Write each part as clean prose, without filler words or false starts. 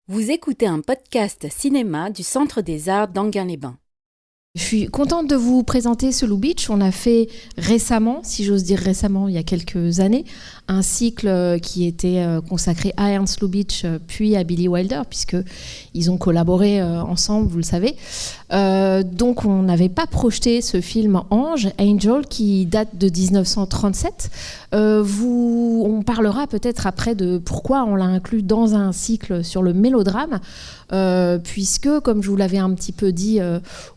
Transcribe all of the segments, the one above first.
Vous écoutez un podcast cinéma du Centre des Arts d'Enghien-les-Bains. Je suis contente de vous présenter ce Lubitsch. On a fait récemment, si j'ose dire récemment, il y a quelques années, un cycle qui était consacré à Ernst Lubitsch puis à Billy Wilder, puisqu'ils ont collaboré ensemble, vous le savez. Donc on n'avait pas projeté ce film Ange, Angel, qui date de 1937. On parlera peut-être après de pourquoi on l'a inclus dans un cycle sur le mélodrame, puisque, comme je vous l'avais un petit peu dit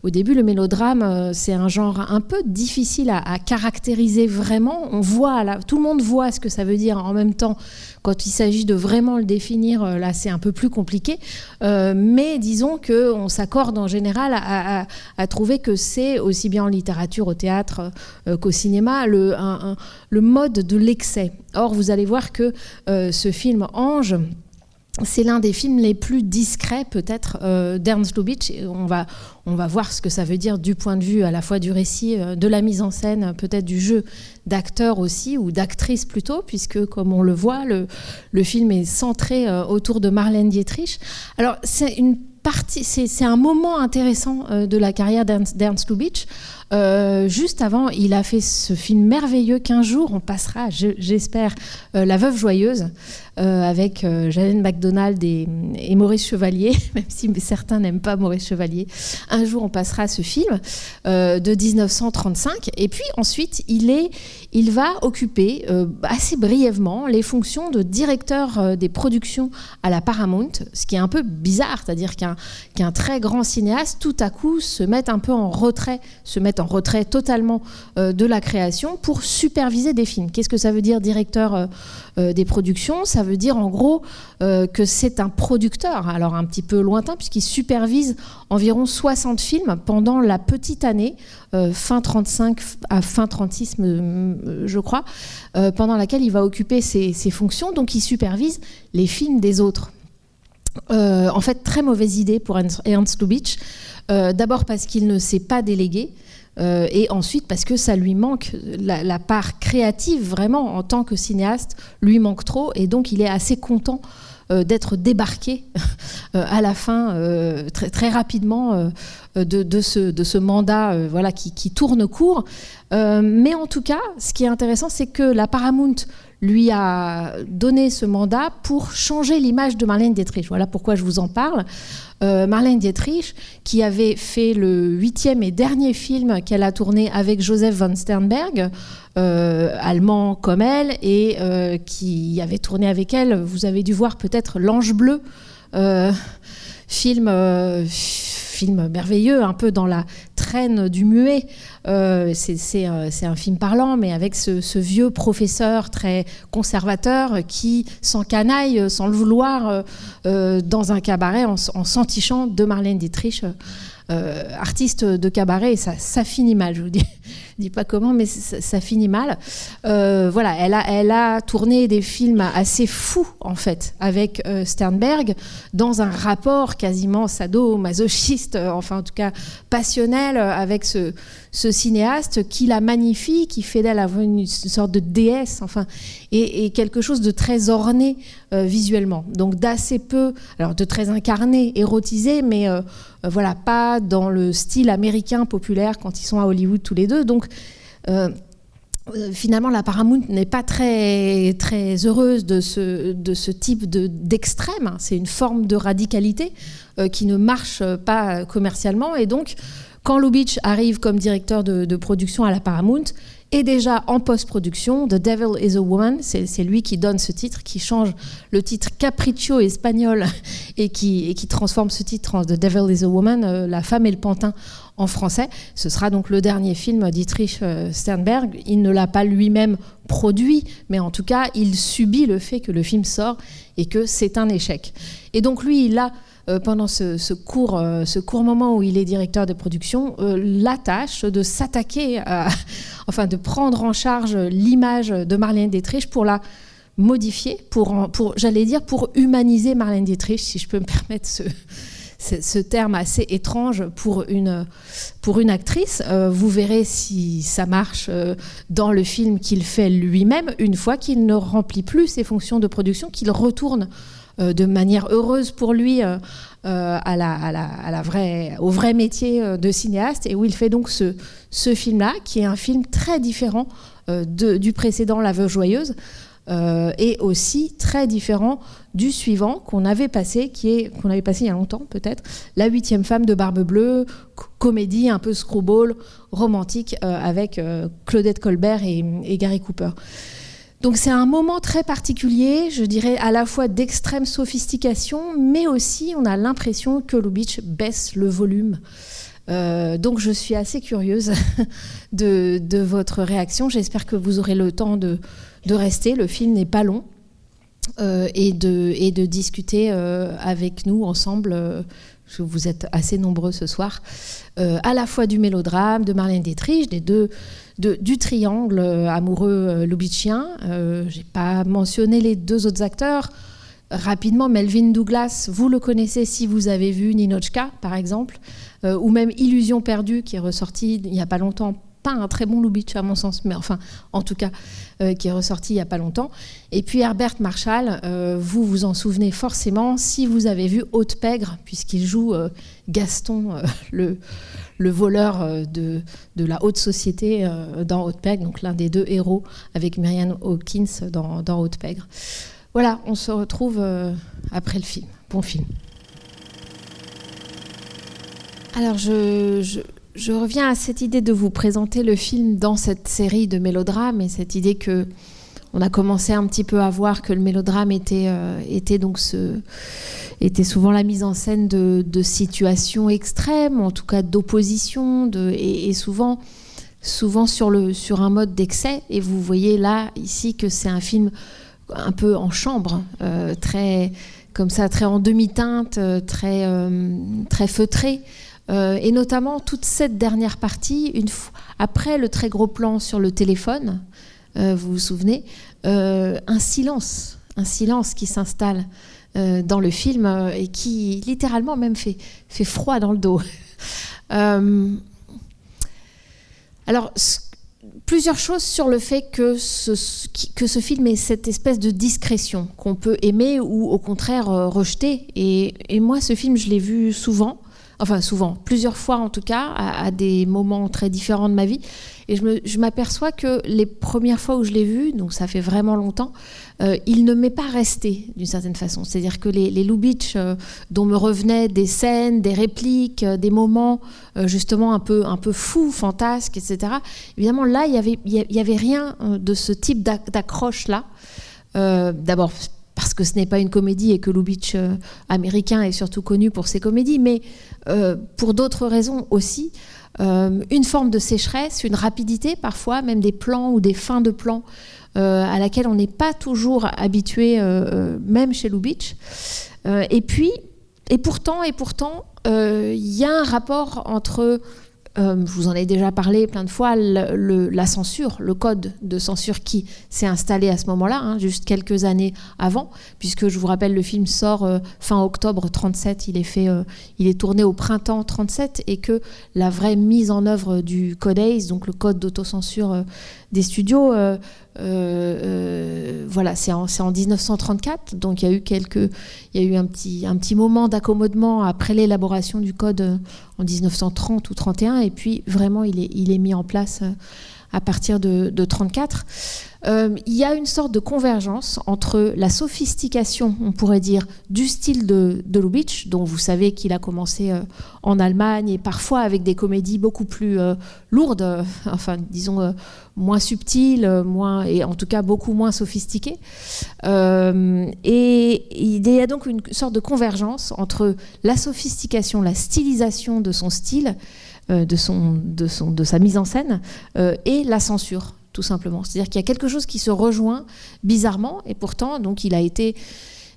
au début, le mélodrame, c'est un genre un peu difficile à caractériser vraiment. Tout le monde voit ce que ça veut dire. En même temps, quand il s'agit de vraiment le définir, là, c'est un peu plus compliqué. Mais disons qu'on s'accorde en général à trouver que c'est, aussi bien en littérature, au théâtre qu'au cinéma, le mode de l'excès. Or, vous allez voir que ce film Ange, c'est l'un des films les plus discrets peut-être d'Ernst Lubitsch. On va voir ce que ça veut dire du point de vue à la fois du récit, de la mise en scène, peut-être du jeu d'acteur aussi, ou d'actrice plutôt, puisque comme on le voit, le film est centré autour de Marlène Dietrich. Alors c'est un moment intéressant de la carrière d'Ernst Lubitsch. Juste avant, il a fait ce film merveilleux qu'un jour on passera, j'espère, La Veuve Joyeuse, avec Jeannette MacDonald et Maurice Chevalier, même si certains n'aiment pas Maurice Chevalier. Un jour on passera ce film de 1935, et puis ensuite il va occuper assez brièvement les fonctions de directeur des productions à la Paramount, ce qui est un peu bizarre, c'est-à-dire qu'un très grand cinéaste tout à coup se mette en retrait totalement de la création pour superviser des films. Qu'est-ce que ça veut dire directeur des productions ? Ça veut dire en gros que c'est un producteur, alors un petit peu lointain, puisqu'il supervise environ 60 films pendant la petite année, fin 35 à fin 36, je crois, pendant laquelle il va occuper ses fonctions. Donc il supervise les films des autres. En fait, très mauvaise idée pour Ernst Lubitsch. D'abord parce qu'il ne sait pas déléguer, et ensuite parce que ça lui manque, la part créative vraiment en tant que cinéaste lui manque trop, et donc il est assez content d'être débarqué à la fin très, très rapidement de ce mandat qui tourne court. Mais en tout cas, ce qui est intéressant, c'est que la Paramount lui a donné ce mandat pour changer l'image de Marlène Dietrich. Voilà pourquoi je vous en parle. Marlène Dietrich, qui avait fait le 8e et dernier film qu'elle a tourné avec Joseph von Sternberg, allemand comme elle, et qui avait tourné avec elle, vous avez dû voir peut-être L'Ange bleu, film merveilleux, un peu dans la traîne du muet. C'est un film parlant, mais avec ce vieux professeur très conservateur qui s'encanaille sans le vouloir dans un cabaret en s'entichant de Marlène Dietrich, artiste de cabaret, et ça finit mal, je vous dis. Je dis pas comment, mais ça finit mal. Elle a tourné des films assez fous, en fait, avec Sternberg, dans un rapport quasiment sado-masochiste, enfin en tout cas passionnel, avec ce cinéaste qui la magnifie, qui fait d'elle une sorte de déesse, enfin, et quelque chose de très orné visuellement. Donc d'assez peu, alors de très incarné, érotisé, mais pas dans le style américain populaire quand ils sont à Hollywood tous les deux. Donc finalement, la Paramount n'est pas très, très heureuse de ce type d'extrême. C'est une forme de radicalité qui ne marche pas commercialement. Et donc, quand Lubitsch arrive comme directeur de production à la Paramount, et déjà en post-production, The Devil is a Woman, c'est lui qui donne ce titre, qui change le titre Capriccio espagnol et qui transforme ce titre en The Devil is a Woman, La femme et le pantin en français. Ce sera donc le dernier film Dietrich Sternberg. Il ne l'a pas lui-même produit, mais en tout cas, il subit le fait que le film sort et que c'est un échec. Et donc lui, il a pendant ce court moment où il est directeur de production, la tâche de s'attaquer de prendre en charge l'image de Marlène Dietrich pour la modifier, pour humaniser Marlène Dietrich, si je peux me permettre ce terme assez étrange pour une actrice. Vous verrez si ça marche dans le film qu'il fait lui-même, une fois qu'il ne remplit plus ses fonctions de production, qu'il retourne de manière heureuse pour lui au vrai métier de cinéaste, et où il fait donc ce film-là, qui est un film très différent du précédent, La Veuve joyeuse, et aussi très différent du suivant qu'on avait passé il y a longtemps peut-être, La 8e femme de Barbe Bleue, comédie un peu screwball, romantique, avec Claudette Colbert et Gary Cooper. Donc c'est un moment très particulier, je dirais à la fois d'extrême sophistication, mais aussi on a l'impression que Lubitsch baisse le volume. Donc je suis assez curieuse de votre réaction. J'espère que vous aurez le temps de rester. Le film n'est pas long, et de discuter avec nous ensemble. Vous êtes assez nombreux ce soir, à la fois du mélodrame, de Marlène Dietrich, du triangle amoureux lubitschien. J'ai pas mentionné les deux autres acteurs. Rapidement, Melvyn Douglas, vous le connaissez si vous avez vu Ninotchka, par exemple, ou même Illusion perdue, qui est ressorti il n'y a pas longtemps. Pas un très bon Lubitsch à mon sens, mais enfin, en tout cas, qui est ressorti il n'y a pas longtemps. Et puis Herbert Marshall, vous vous en souvenez forcément si vous avez vu Haute Pègre, puisqu'il joue Gaston, le voleur de la haute société dans Haute Pègre, donc l'un des deux héros avec Marianne Hawkins dans Haute Pègre. Voilà, on se retrouve après le film. Bon film. Alors, je reviens à cette idée de vous présenter le film dans cette série de mélodrames, et cette idée que on a commencé un petit peu à voir que le mélodrame était souvent la mise en scène de situations extrêmes, en tout cas d'opposition, et souvent sur un mode d'excès. Et vous voyez là ici que c'est un film un peu en chambre, très comme ça, très en demi-teinte, très feutré. Et notamment toute cette dernière partie, après le très gros plan sur le téléphone, vous vous souvenez, un silence qui s'installe dans le film, et qui littéralement même fait froid dans le dos. Alors, plusieurs choses sur le fait que ce film ait cette espèce de discrétion qu'on peut aimer ou au contraire rejeter. Et moi, ce film, je l'ai vu souvent, plusieurs fois en tout cas, à des moments très différents de ma vie. Et je m'aperçois que les premières fois où je l'ai vu, donc ça fait vraiment longtemps, il ne m'est pas resté d'une certaine façon. C'est-à-dire que les Lubitsch dont me revenaient des scènes, des répliques, des moments justement un peu fous, fantasques, etc. Évidemment, là, il y avait rien de ce type d'accroche-là. D'abord, parce que ce n'est pas une comédie et que Lubitsch américain est surtout connu pour ses comédies, mais pour d'autres raisons aussi. Une forme de sécheresse, une rapidité parfois, même des plans ou des fins de plans à laquelle on n'est pas toujours habitué, même chez Lubitsch. Et pourtant, il y a un rapport entre... je vous en ai déjà parlé plein de fois, la censure, le code de censure qui s'est installé à ce moment-là, juste quelques années avant, puisque je vous rappelle, le film sort fin octobre 37, il est tourné au printemps 37, et que la vraie mise en œuvre du Code ACE, donc le code d'autocensure des studios, voilà, c'est en 1934, donc il y a eu un petit moment d'accommodement après l'élaboration du code en 1930 ou 31, et puis vraiment il est mis en place à partir de 34. Il y a une sorte de convergence entre la sophistication, on pourrait dire, du style de Lubitsch, dont vous savez qu'il a commencé en Allemagne, et parfois avec des comédies beaucoup plus lourdes, disons moins subtiles, et en tout cas beaucoup moins sophistiquées. Et il y a donc une sorte de convergence entre la sophistication, la stylisation de son style, de sa mise en scène, et la censure, tout simplement. C'est-à-dire qu'il y a quelque chose qui se rejoint bizarrement, et pourtant, donc,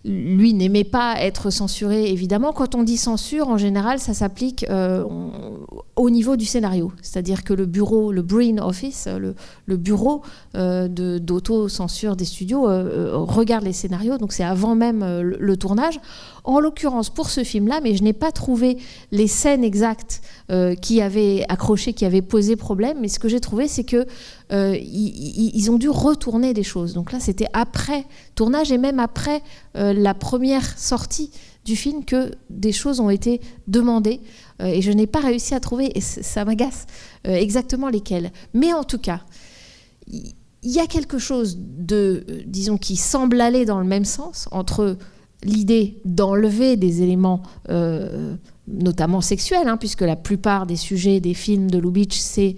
lui n'aimait pas être censuré, évidemment. Quand on dit censure, en général, ça s'applique au niveau du scénario. C'est-à-dire que le bureau, le Brain Office, le bureau d'auto-censure des studios regarde les scénarios, donc c'est avant même le tournage. En l'occurrence, pour ce film-là, mais je n'ai pas trouvé les scènes exactes qui avaient accroché, qui avaient posé problème, mais ce que j'ai trouvé, c'est que ils ont dû retourner des choses. Donc là, c'était après tournage et même après la première sortie du film que des choses ont été demandées et je n'ai pas réussi à trouver, et ça m'agace, exactement lesquelles. Mais en tout cas, il y a quelque chose disons, qui semble aller dans le même sens entre l'idée d'enlever des éléments notamment sexuels, puisque la plupart des sujets des films de Lubitsch, c'est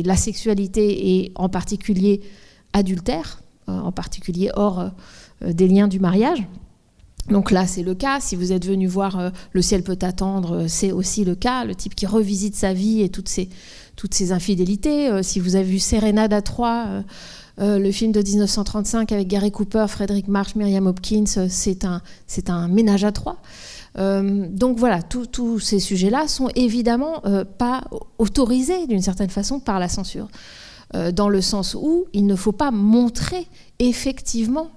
la sexualité et en particulier adultère, en particulier hors des liens du mariage. Donc là, c'est le cas. Si vous êtes venu voir Le ciel peut attendre, c'est aussi le cas. Le type qui revisite sa vie et toutes ses infidélités. Si vous avez vu Sérénade à Troyes, le film de 1935 avec Gary Cooper, Frédéric March, Miriam Hopkins, c'est un ménage à trois. Donc voilà, tous ces sujets-là sont évidemment pas autorisés d'une certaine façon par la censure. Dans le sens où il ne faut pas montrer effectivement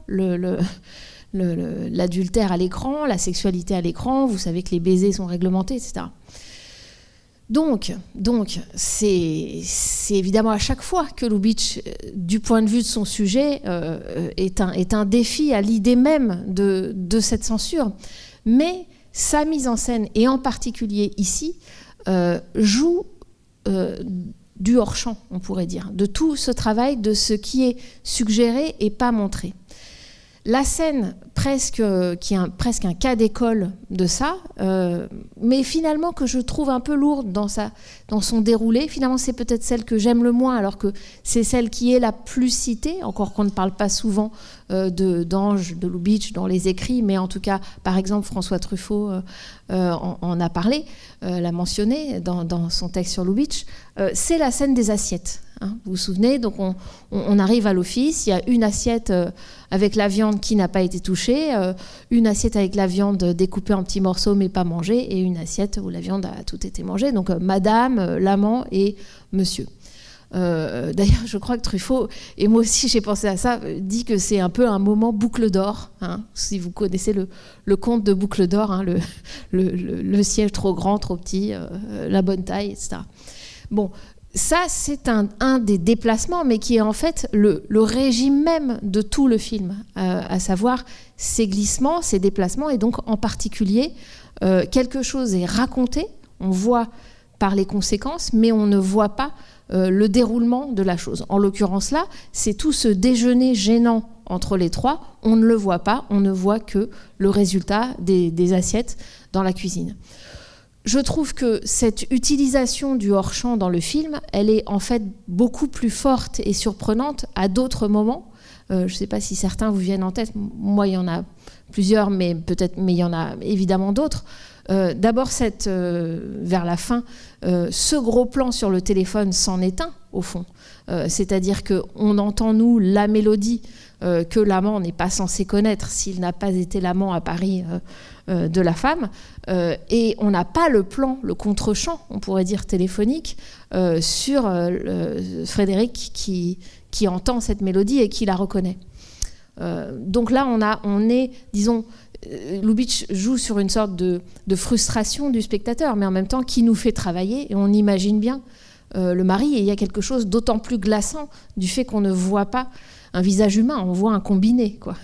l'adultère à l'écran, la sexualité à l'écran. Vous savez que les baisers sont réglementés, etc. Donc c'est évidemment à chaque fois que Lubitsch, du point de vue de son sujet, est un défi à l'idée même de cette censure. Mais sa mise en scène, et en particulier ici, joue du hors-champ, on pourrait dire, de tout ce travail, de ce qui est suggéré et pas montré. La scène, qui est presque un cas d'école de ça, mais finalement que je trouve un peu lourde dans son déroulé. Finalement, c'est peut-être celle que j'aime le moins, alors que c'est celle qui est la plus citée, encore qu'on ne parle pas souvent d'Ange, de Lubitsch dans les écrits, mais en tout cas, par exemple, François Truffaut en a parlé, l'a mentionné dans son texte sur Lubitsch. C'est la scène des assiettes. Vous vous souvenez, donc on arrive à l'office, il y a une assiette avec la viande qui n'a pas été touchée, une assiette avec la viande découpée en petits morceaux mais pas mangée, et une assiette où la viande a tout été mangée, donc madame, l'amant et monsieur. D'ailleurs, je crois que Truffaut, et moi aussi j'ai pensé à ça, dit que c'est un peu un moment boucle d'or, si vous connaissez le conte de boucle d'or, le siège trop grand, trop petit, la bonne taille, etc. Bon, ça, c'est un des déplacements, mais qui est en fait le régime même de tout le film, à savoir ces glissements, ces déplacements, et donc en particulier, quelque chose est raconté, on voit par les conséquences, mais on ne voit pas le déroulement de la chose. En l'occurrence là, c'est tout ce déjeuner gênant entre les trois, on ne le voit pas, on ne voit que le résultat des assiettes dans la cuisine. Je trouve que cette utilisation du hors-champ dans le film, elle est en fait beaucoup plus forte et surprenante à d'autres moments. Je ne sais pas si certains vous viennent en tête. Moi, il y en a plusieurs, mais il y en a évidemment d'autres. D'abord, vers la fin, ce gros plan sur le téléphone s'en est un, au fond. C'est-à-dire qu'on entend, nous, la mélodie que l'amant n'est pas censé connaître s'il n'a pas été l'amant à Paris de la femme, et on n'a pas le plan, le contre-champ, on pourrait dire téléphonique, sur Frédéric qui entend cette mélodie et qui la reconnaît. Donc là, on est, disons, Lubitsch joue sur une sorte de frustration du spectateur, mais en même temps qui nous fait travailler, et on imagine bien le mari, et il y a quelque chose d'autant plus glaçant du fait qu'on ne voit pas un visage humain, on voit un combiné, quoi.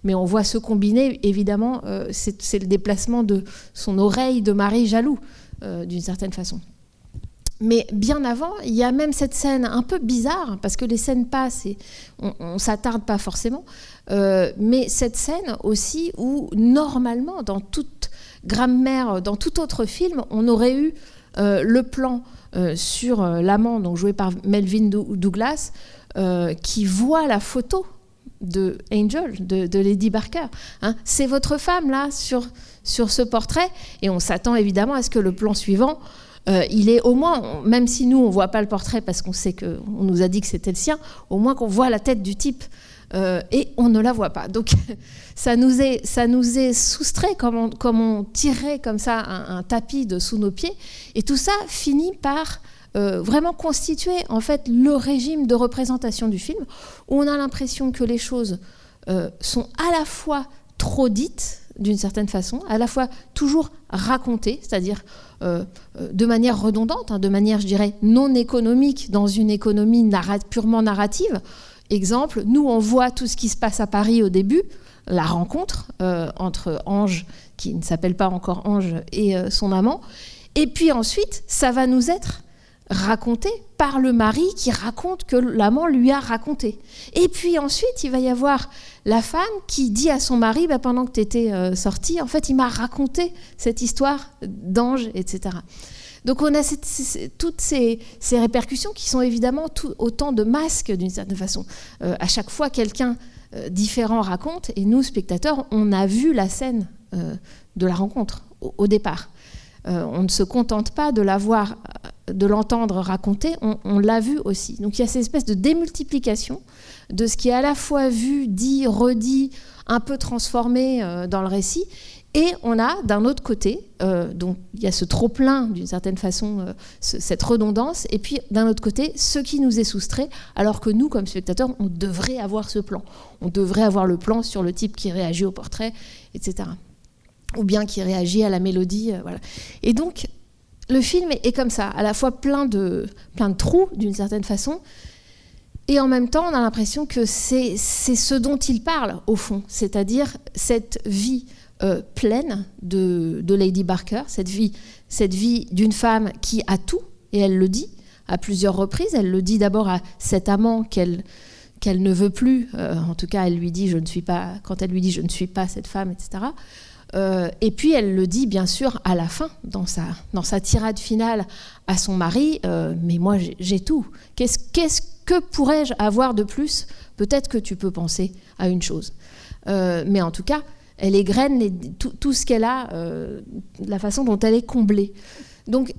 Mais on voit ce combiné, évidemment, c'est le déplacement de son oreille de mari jaloux, d'une certaine façon. Mais bien avant, il y a même cette scène un peu bizarre, parce que les scènes passent et on ne s'attarde pas forcément, mais cette scène aussi où, normalement, dans toute grammaire, dans tout autre film, on aurait eu le plan sur l'amant, donc joué par Melvyn Douglas, qui voit la photo de Angel, de Lady Barker. C'est votre femme, là, sur ce portrait, et on s'attend évidemment à ce que le plan suivant, il est au moins, même si nous, on ne voit pas le portrait parce qu'on sait qu'on nous a dit que c'était le sien, au moins qu'on voit la tête du type et on ne la voit pas. Donc ça nous est soustrait comme on tirait comme ça un tapis de sous nos pieds, et tout ça finit par vraiment constituer en fait le régime de représentation du film, où on a l'impression que les choses sont à la fois trop dites d'une certaine façon, à la fois toujours racontées, c'est-à-dire de manière redondante, de manière, je dirais, non économique, dans une économie purement narrative. Exemple, nous, on voit tout ce qui se passe à Paris au début, la rencontre entre Ange, qui ne s'appelle pas encore Ange, et son amant. Et puis ensuite, ça va nous être raconté par le mari qui raconte que l'amant lui a raconté. Et puis ensuite, il va y avoir la femme qui dit à son mari, pendant que tu étais sortie, en fait, il m'a raconté cette histoire d'Ange, etc. Donc on a toutes ces répercussions qui sont évidemment autant de masques d'une certaine façon. À chaque fois, quelqu'un différent raconte, et nous, spectateurs, on a vu la scène de la rencontre au départ. On ne se contente pas de l'entendre raconter, on l'a vu aussi. Donc il y a cette espèce de démultiplication de ce qui est à la fois vu, dit, redit, un peu transformé dans le récit. Et on a d'un autre côté, donc il y a ce trop-plein d'une certaine façon, cette redondance, et puis d'un autre côté, ce qui nous est soustrait, alors que nous, comme spectateurs, on devrait avoir ce plan. On devrait avoir le plan sur le type qui réagit au portrait, etc. Ou bien qui réagit à la mélodie. Voilà. Et donc, le film est comme ça, à la fois plein de trous, d'une certaine façon, et en même temps, on a l'impression que c'est ce dont il parle, au fond, c'est-à-dire cette vie pleine de Lady Barker, cette vie d'une femme qui a tout, et elle le dit à plusieurs reprises. Elle le dit d'abord à cet amant qu'elle ne veut plus, en tout cas, elle lui dit, quand elle lui dit « je ne suis pas cette femme », etc. Et puis elle le dit bien sûr à la fin, dans sa tirade finale à son mari, mais moi j'ai tout. Que pourrais-je avoir de plus ? Peut-être que tu peux penser à une chose. Mais en tout cas, elle égrène tout ce qu'elle a, la façon dont elle est comblée. Donc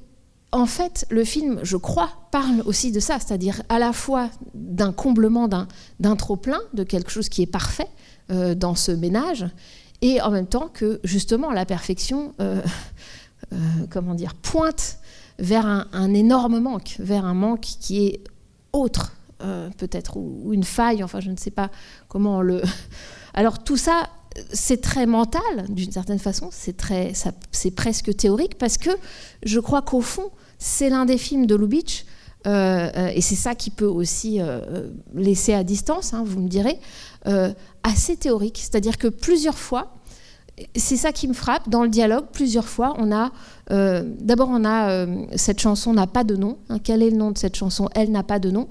en fait, le film, je crois, parle aussi de ça, c'est-à-dire à la fois d'un comblement, d'un trop-plein, de quelque chose qui est parfait dans ce ménage, et en même temps que, justement, la perfection pointe vers un énorme manque, vers un manque qui est autre, peut-être, ou une faille, enfin, je ne sais pas comment le... Alors, tout ça, c'est très mental, d'une certaine façon, c'est presque théorique, parce que je crois qu'au fond, c'est l'un des films de Lubitsch, et c'est ça qui peut aussi laisser à distance, vous me direz, assez théorique. C'est-à-dire que plusieurs fois, c'est ça qui me frappe, dans le dialogue, plusieurs fois, d'abord on a cette chanson n'a pas de nom. Quel est le nom de cette chanson ? Elle n'a pas de nom.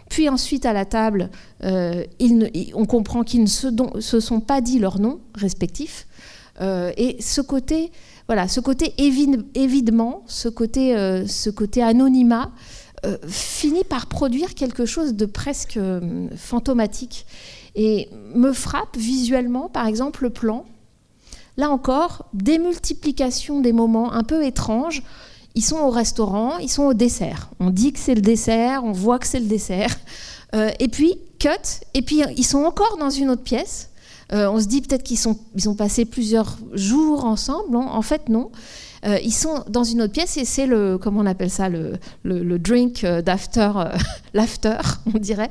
Puis ensuite, à la table, on comprend qu'ils ne se sont pas dit leur nom respectif. Et ce côté évidement, ce côté anonymat, finit par produire quelque chose de presque fantomatique. Et me frappe visuellement, par exemple, le plan. Là encore, démultiplication des moments un peu étranges. Ils sont au restaurant, ils sont au dessert. On dit que c'est le dessert, on voit que c'est le dessert. Et puis, cut. Et puis, ils sont encore dans une autre pièce. On se dit peut-être qu'ils ont passé plusieurs jours ensemble. En fait, non. Ils sont dans une autre pièce et c'est comment on appelle ça, le drink d'after, l'after, on dirait.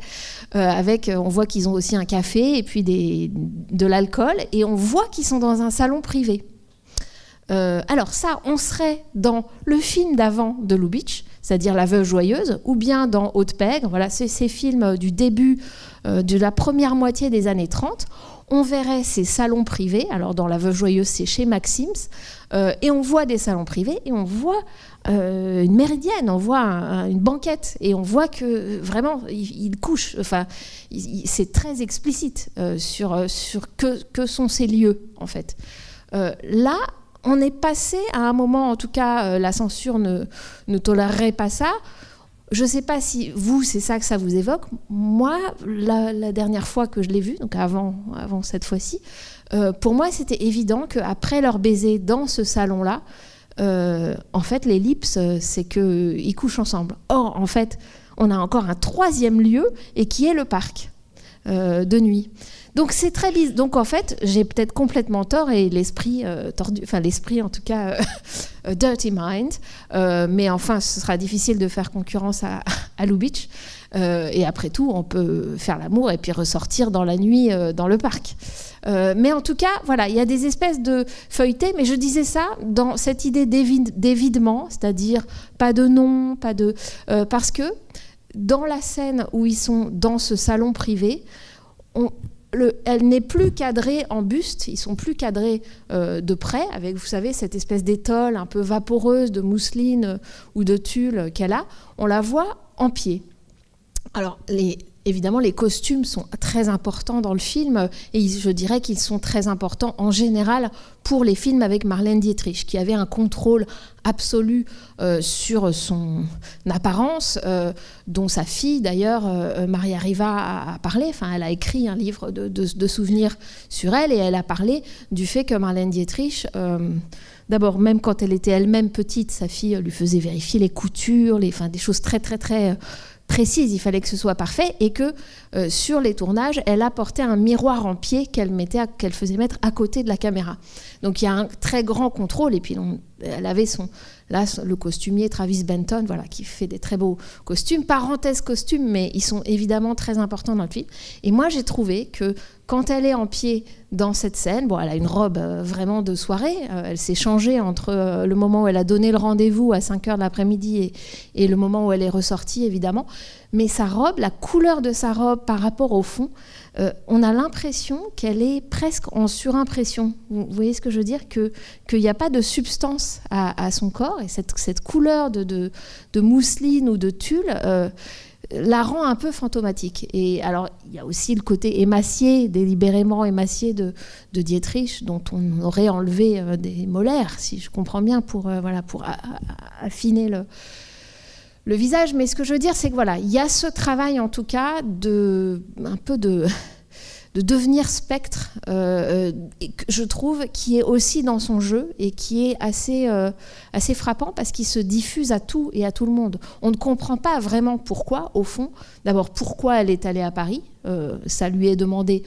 On voit qu'ils ont aussi un café et puis de l'alcool. Et on voit qu'ils sont dans un salon privé. Alors ça, on serait dans le film d'avant de Lubitsch, c'est-à-dire La Veuve joyeuse, ou bien dans Haute Pègre. Voilà, c'est ces films du début de la première moitié des années 30. On verrait ces salons privés. Alors dans La Veuve joyeuse, c'est chez Maxims. Et on voit des salons privés et on voit une méridienne, on voit une banquette. Et on voit que vraiment, ils couchent. Enfin, c'est très explicite sur que sont ces lieux, en fait. Là, on est passé à un moment, en tout cas, la censure ne tolérerait pas ça. Je ne sais pas si vous, c'est ça que ça vous évoque. Moi, la dernière fois que je l'ai vu, donc avant cette fois-ci, pour moi, c'était évident qu'après leur baiser dans ce salon-là, en fait, l'ellipse, c'est qu'ils couchent ensemble. Or, en fait, on a encore un troisième lieu, et qui est le parc. de nuit. Donc c'est très bizarre. Donc en fait, j'ai peut-être complètement tort et l'esprit tordu, enfin l'esprit en tout cas Dirty Mind. Mais enfin, ce sera difficile de faire concurrence à Lubitsch. Et après tout, on peut faire l'amour et puis ressortir dans la nuit dans le parc. Mais en tout cas, voilà, il y a des espèces de feuilletés. Mais je disais ça dans cette idée d'évidement, c'est-à-dire pas de nom, pas de parce que dans la scène où ils sont dans ce salon privé, elle n'est plus cadrée en buste, ils sont plus cadrés de près, avec, vous savez, cette espèce d'étole un peu vaporeuse de mousseline ou de tulle qu'elle a. On la voit en pied. Alors, évidemment, les costumes sont très importants dans le film, et je dirais qu'ils sont très importants en général pour les films avec Marlène Dietrich, qui avait un contrôle absolu sur son apparence, dont sa fille, d'ailleurs, Maria Riva, a parlé. Enfin, elle a écrit un livre de souvenirs sur elle, et elle a parlé du fait que Marlène Dietrich... D'abord, même quand elle était elle-même petite, sa fille lui faisait vérifier les coutures, des choses très, très, très précises. Il fallait que ce soit parfait. Et que sur les tournages, elle apportait un miroir en pied qu'elle faisait mettre à côté de la caméra. Donc, il y a un très grand contrôle. Et puis, elle avait le costumier Travis Benton, voilà, qui fait des très beaux costumes. Parenthèse costumes, mais ils sont évidemment très importants dans le film. Et moi, j'ai trouvé que quand elle est en pied dans cette scène, elle a une robe vraiment de soirée. Elle s'est changée entre le moment où elle a donné le rendez-vous à 5h de l'après-midi et le moment où elle est ressortie, évidemment. Mais sa robe, la couleur de sa robe par rapport au fond, on a l'impression qu'elle est presque en surimpression. Vous voyez ce que je veux dire ? Qu'il n'y a pas de substance à son corps. Et cette couleur de mousseline ou de tulle... la rend un peu fantomatique. Et alors, il y a aussi le côté émacié, délibérément émacié de Dietrich, dont on aurait enlevé des molaires, si je comprends bien, pour affiner le visage. Mais ce que je veux dire, c'est que voilà, il y a ce travail, en tout cas, un peu de devenir spectre, je trouve, qui est aussi dans son jeu et qui est assez frappant parce qu'il se diffuse à tout et à tout le monde. On ne comprend pas vraiment pourquoi, au fond. D'abord, pourquoi elle est allée à Paris. Ça lui est demandé,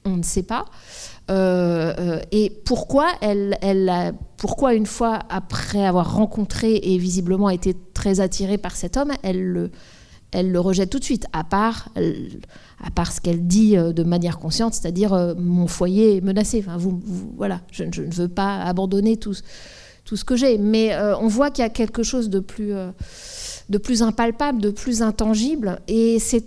on ne sait pas. Et pourquoi pourquoi une fois après avoir rencontré et visiblement été très attirée par cet homme, elle le rejette tout de suite, à part ce qu'elle dit de manière consciente, c'est-à-dire mon foyer est menacé. Enfin, voilà, je ne veux pas abandonner tout ce que j'ai. Mais on voit qu'il y a quelque chose de plus impalpable, de plus intangible, et c'est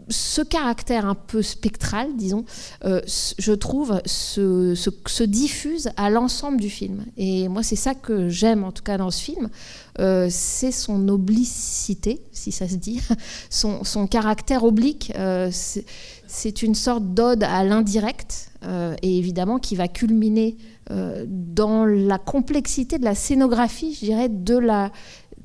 ce caractère un peu spectral, disons, je trouve, se diffuse à l'ensemble du film. Et moi, c'est ça que j'aime, en tout cas, dans ce film. C'est son oblicité, si ça se dit, son caractère oblique. C'est une sorte d'ode à l'indirect, et évidemment qui va culminer dans la complexité de la scénographie, je dirais,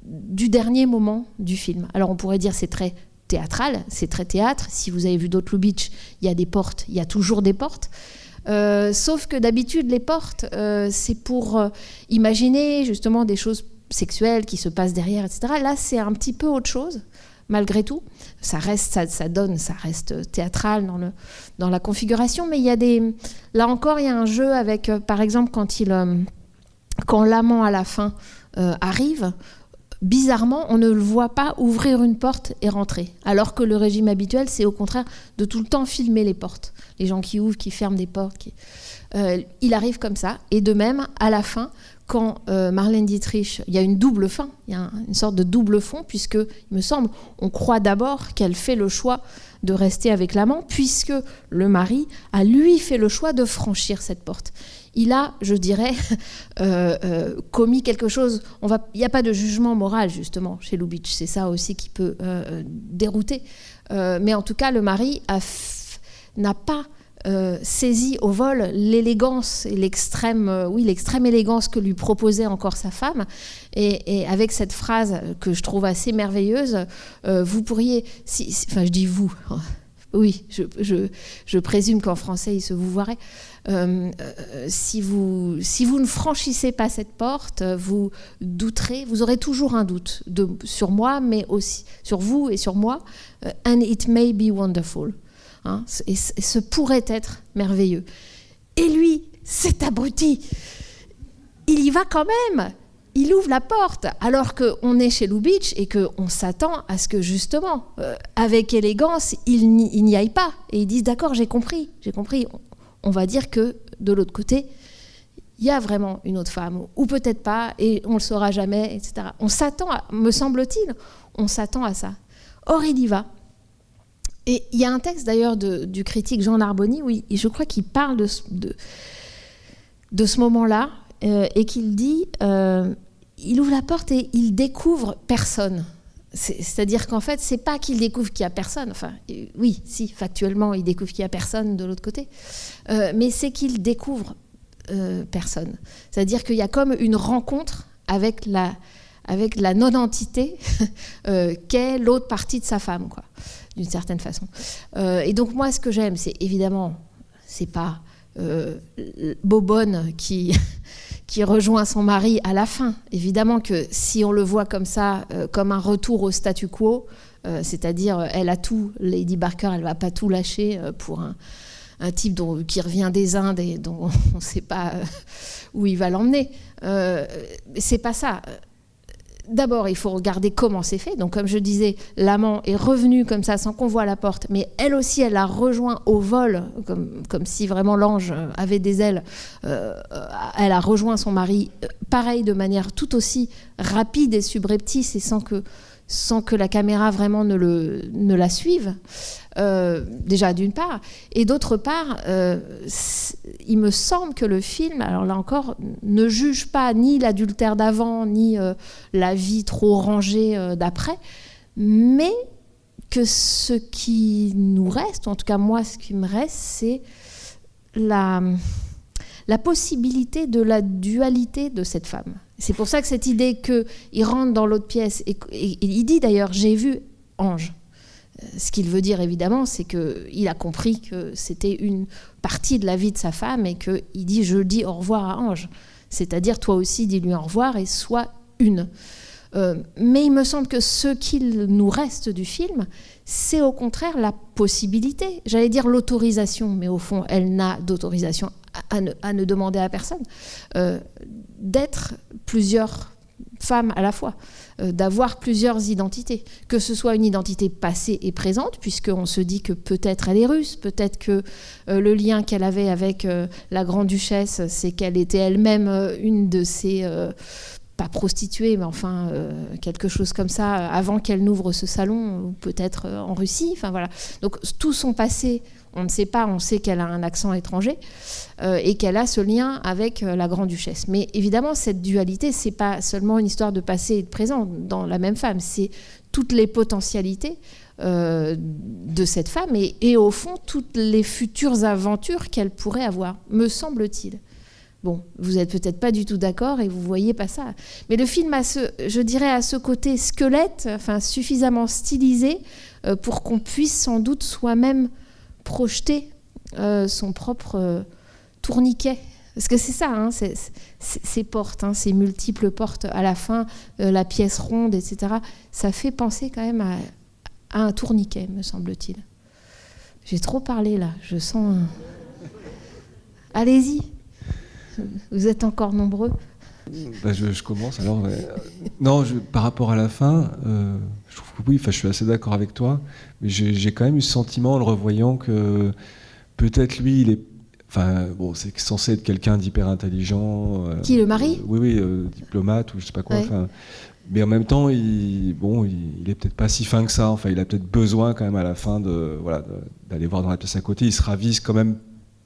du dernier moment du film. Alors, on pourrait dire c'est très théâtral, c'est très théâtre. Si vous avez vu d'autres Lubitsch, il y a des portes, il y a toujours des portes. Sauf que d'habitude, les portes, c'est pour imaginer justement des choses sexuelles qui se passent derrière, etc. Là, c'est un petit peu autre chose, malgré tout. Ça reste théâtral dans la configuration, mais il y a là encore, il y a un jeu avec, par exemple, quand l'amant à la fin arrive. Bizarrement, on ne le voit pas ouvrir une porte et rentrer. Alors que le régime habituel, c'est au contraire de tout le temps filmer les portes. Les gens qui ouvrent, qui ferment des portes. Il arrive comme ça. Et de même, à la fin, quand Marlène Dietrich, il y a une double fin, il y a une sorte de double fond, puisque, il me semble, on croit d'abord qu'elle fait le choix de rester avec l'amant, puisque le mari a, lui, fait le choix de franchir cette porte. Il a, je dirais, commis quelque chose. Il n'y a pas de jugement moral, justement, chez Lubitsch. C'est ça aussi qui peut dérouter. Mais en tout cas, le mari n'a pas saisi au vol l'élégance et l'extrême élégance que lui proposait encore sa femme. Et avec cette phrase que je trouve assez merveilleuse, vous pourriez... Enfin, je dis vous... Oui, je présume qu'en français, il se vous voirait. Si vous ne franchissez pas cette porte, vous douterez, vous aurez toujours un doute sur moi, mais aussi sur vous et sur moi. And it may be wonderful. hein, et ce pourrait être merveilleux. Et lui, cet abruti, il y va quand même. Il ouvre la porte, alors qu'on est chez Lubitsch et qu'on s'attend à ce que, justement, avec élégance, il n'y aille pas. Et ils disent, d'accord, j'ai compris. On va dire que, de l'autre côté, il y a vraiment une autre femme, ou peut-être pas, et on ne le saura jamais, etc. On s'attend, me semble-t-il, on s'attend à ça. Or, il y va. Et il y a un texte, d'ailleurs, du critique Jean Narboni, où je crois qu'il parle de ce moment-là, et qu'il dit, il ouvre la porte et il découvre personne. C'est-à-dire qu'en fait, c'est pas qu'il découvre qu'il y a personne. Enfin, oui, si, factuellement, il découvre qu'il y a personne de l'autre côté. Mais c'est qu'il découvre personne. C'est-à-dire qu'il y a comme une rencontre avec la non-entité qu'est l'autre partie de sa femme, quoi, d'une certaine façon. Et donc, moi, ce que j'aime, c'est évidemment, c'est pas Bobonne qui rejoint son mari à la fin. Évidemment que si on le voit comme ça, comme un retour au statu quo, c'est-à-dire elle a tout, Lady Barker, elle ne va pas tout lâcher pour un type qui revient des Indes et dont on ne sait pas où il va l'emmener. C'est pas ça. D'abord, il faut regarder comment c'est fait. Donc, comme je disais, l'amant est revenu comme ça, sans qu'on voie la porte. Mais elle aussi, elle l'a rejoint au vol, comme si vraiment l'ange avait des ailes. Elle a rejoint son mari, pareil, de manière tout aussi rapide et subreptice, et sans que la caméra vraiment ne la suive. Déjà, d'une part. Et d'autre part, il me semble que le film, alors là encore, ne juge pas ni l'adultère d'avant, ni la vie trop rangée d'après, mais que ce qui nous reste, en tout cas moi, ce qui me reste, c'est la possibilité de la dualité de cette femme. C'est pour ça que cette idée qu'il rentre dans l'autre pièce, et il dit d'ailleurs « j'ai vu Ange ». Ce qu'il veut dire, évidemment, c'est qu'il a compris que c'était une partie de la vie de sa femme et qu'il dit « je dis au revoir à Ange ». C'est-à-dire, toi aussi, dis-lui au revoir et sois une. Mais il me semble que ce qu'il nous reste du film, c'est au contraire la possibilité, j'allais dire l'autorisation, mais au fond, elle n'a d'autorisation à ne demander à personne, d'être plusieurs femmes à la fois, d'avoir plusieurs identités, que ce soit une identité passée et présente, puisqu'on se dit que peut-être elle est russe, peut-être que le lien qu'elle avait avec la grande-duchesse, c'est qu'elle était elle-même une de ces... pas prostituée, mais enfin quelque chose comme ça, avant qu'elle n'ouvre ce salon, ou peut-être en Russie, enfin voilà. Donc tout son passé, on ne sait pas, on sait qu'elle a un accent étranger et qu'elle a ce lien avec la grande-duchesse. Mais évidemment, cette dualité, c'est pas seulement une histoire de passé et de présent dans la même femme, c'est toutes les potentialités de cette femme et au fond, toutes les futures aventures qu'elle pourrait avoir, me semble-t-il. Bon, vous n'êtes peut-être pas du tout d'accord et vous ne voyez pas ça. Mais le film a je dirais, à ce côté squelette, enfin suffisamment stylisé pour qu'on puisse sans doute soi-même projeter son propre tourniquet. Parce que c'est ça, hein, ces portes, hein, ces multiples portes à la fin, la pièce ronde, etc. Ça fait penser quand même à un tourniquet, me semble-t-il. J'ai trop parlé là, je sens... Allez-y. Vous êtes encore nombreux. Je commence alors. Non, par rapport à la fin, je trouve que oui, je suis assez d'accord avec toi, mais j'ai quand même eu ce sentiment en le revoyant que peut-être lui, il est. Enfin, bon, c'est censé être quelqu'un d'hyper intelligent. Qui, le mari ? Oui, diplomate ou je sais pas quoi. Ouais. Enfin, mais en même temps, il est peut-être pas si fin que ça. Enfin, il a peut-être besoin quand même à la fin d'aller voir dans la pièce à côté. Il se ravise quand même.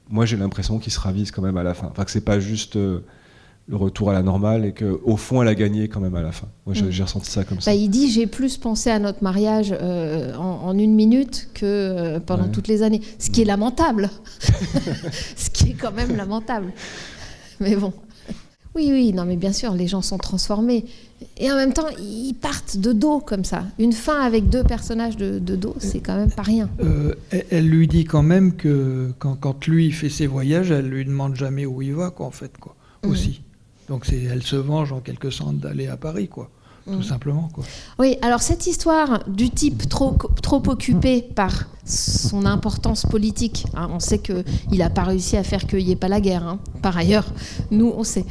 Moi, j'ai l'impression qu'il se ravise quand même à la fin. Enfin, que c'est pas juste le retour à la normale et qu'au fond, elle a gagné quand même à la fin. Moi, j'ai ressenti ça comme ça. Il dit « j'ai plus pensé à notre mariage en une minute que pendant toutes les années ». Ce qui est lamentable. Ce qui est quand même lamentable. Mais bon. Oui, non, mais bien sûr, les gens sont transformés. Et en même temps, ils partent de dos comme ça. Une fin avec deux personnages de dos, c'est quand même pas rien. Elle lui dit quand même que quand lui fait ses voyages, elle lui demande jamais où il va, quoi, en fait, quoi, aussi. Donc elle se venge en quelque sorte d'aller à Paris, quoi. tout simplement, quoi. Oui, alors cette histoire du type trop occupé par son importance politique, hein, on sait qu'il n'a pas réussi à faire qu'il n'y ait pas la guerre, hein, par ailleurs, nous on sait.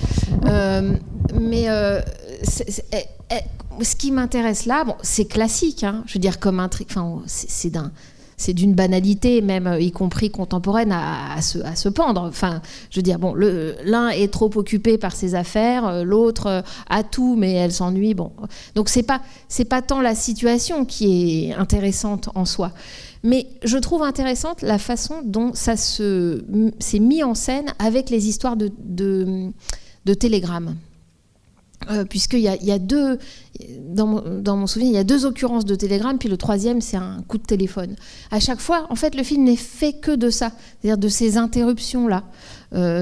Ce qui m'intéresse là, bon, c'est classique, hein, je veux dire, comme un truc, enfin, c'est d'une banalité, même y compris contemporaine, à se pendre. Enfin, je veux dire, bon, l'un est trop occupé par ses affaires, l'autre a tout, mais elle s'ennuie. Bon, donc c'est pas tant la situation qui est intéressante en soi, mais je trouve intéressante la façon dont ça s'est mis en scène avec les histoires de télégrammes. Puisqu'il y a deux, dans mon souvenir, il y a 2 occurrences de télégramme, puis le 3e, c'est un coup de téléphone. À chaque fois, en fait, le film n'est fait que de ça, c'est-à-dire de ces interruptions-là,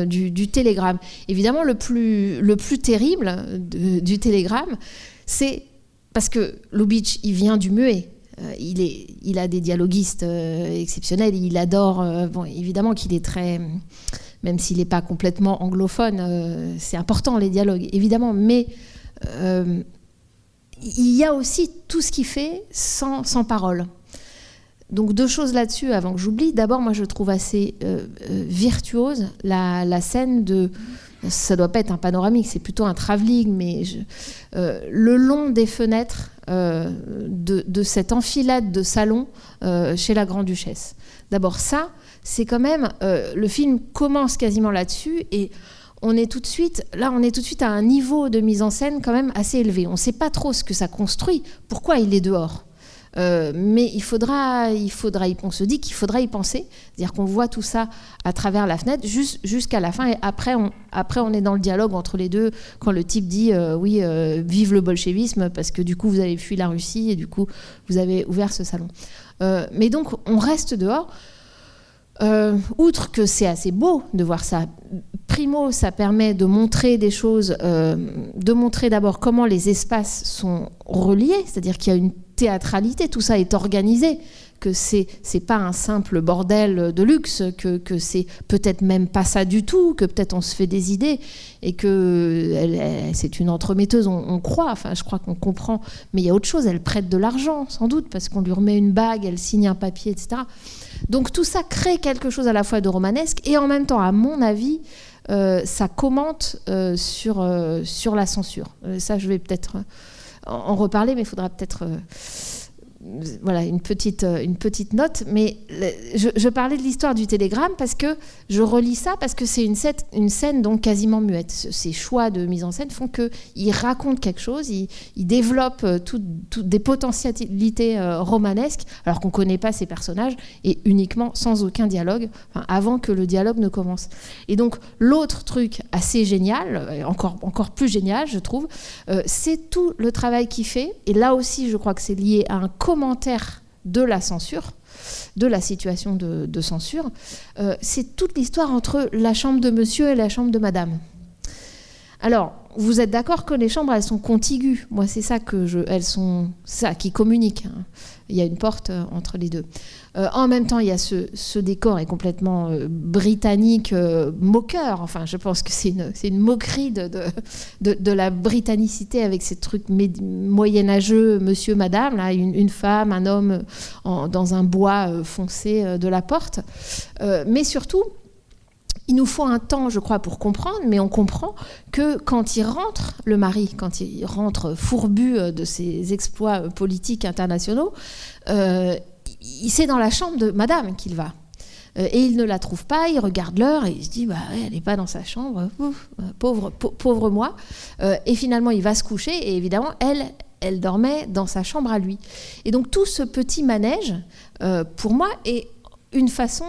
du télégramme. Évidemment, le plus terrible du télégramme, c'est parce que Lubitsch, il vient du muet. Il a des dialoguistes exceptionnels, il adore, bon, évidemment qu'il est très... Même s'il n'est pas complètement anglophone, c'est important les dialogues, évidemment, mais il y a aussi tout ce qu'il fait sans parole. Donc 2 choses là-dessus avant que j'oublie. D'abord, moi je trouve assez virtuose la scène de... Ça ne doit pas être un panoramique, c'est plutôt un travelling, mais le long des fenêtres de cette enfilade de salons chez la Grand-Duchesse. D'abord ça, c'est quand même... le film commence quasiment là-dessus et on est tout de suite à un niveau de mise en scène quand même assez élevé. On ne sait pas trop ce que ça construit, pourquoi il est dehors. Mais on se dit qu'il faudra y penser, c'est-à-dire qu'on voit tout ça à travers la fenêtre jusqu'à la fin, et après on est dans le dialogue entre les deux, quand le type dit vive le bolchevisme, parce que du coup vous avez fui la Russie et du coup vous avez ouvert ce salon. Mais donc on reste dehors. Outre que c'est assez beau de voir ça, primo, ça permet de montrer des choses, de montrer d'abord comment les espaces sont reliés, c'est-à-dire qu'il y a une théâtralité, tout ça est organisé, que c'est pas un simple bordel de luxe, que c'est peut-être même pas ça du tout, que peut-être on se fait des idées et que c'est une entremetteuse, on croit, enfin je crois qu'on comprend, mais il y a autre chose, elle prête de l'argent sans doute parce qu'on lui remet une bague, elle signe un papier, etc. Donc tout ça crée quelque chose à la fois de romanesque et en même temps, à mon avis, ça commente sur la censure. Ça, je vais peut-être en reparler, mais il faudra peut-être... voilà, une petite note, mais je parlais de l'histoire du télégramme parce que je relis ça, parce que c'est une scène donc quasiment muette. Ces choix de mise en scène font qu'il raconte quelque chose, il développe des potentialités romanesques, alors qu'on ne connaît pas ces personnages, et uniquement sans aucun dialogue, enfin, avant que le dialogue ne commence. Et donc l'autre truc assez génial, encore plus génial je trouve, c'est tout le travail qu'il fait, et là aussi je crois que c'est lié à un commentaire de la censure, de la situation de censure, c'est toute l'histoire entre la chambre de monsieur et la chambre de madame. Alors, vous êtes d'accord que les chambres, elles sont contiguës. Moi, c'est ça elles sont ça qui communiquent. Hein. Il y a une porte entre les deux. En même temps, il y a ce décor est complètement britannique, moqueur. Enfin, je pense que c'est une moquerie de la britannicité avec ces trucs moyenâgeux, monsieur, madame, là, une femme, un homme dans un bois foncé de la porte. Mais surtout, il nous faut un temps, je crois, pour comprendre, mais on comprend que quand il rentre, le mari, quand il rentre fourbu de ses exploits politiques internationaux, c'est dans la chambre de madame qu'il va. Et il ne la trouve pas, il regarde l'heure et il se dit elle n'est pas dans sa chambre, pauvre moi. Et finalement, il va se coucher et évidemment, elle dormait dans sa chambre à lui. Et donc, tout ce petit manège, pour moi, est une façon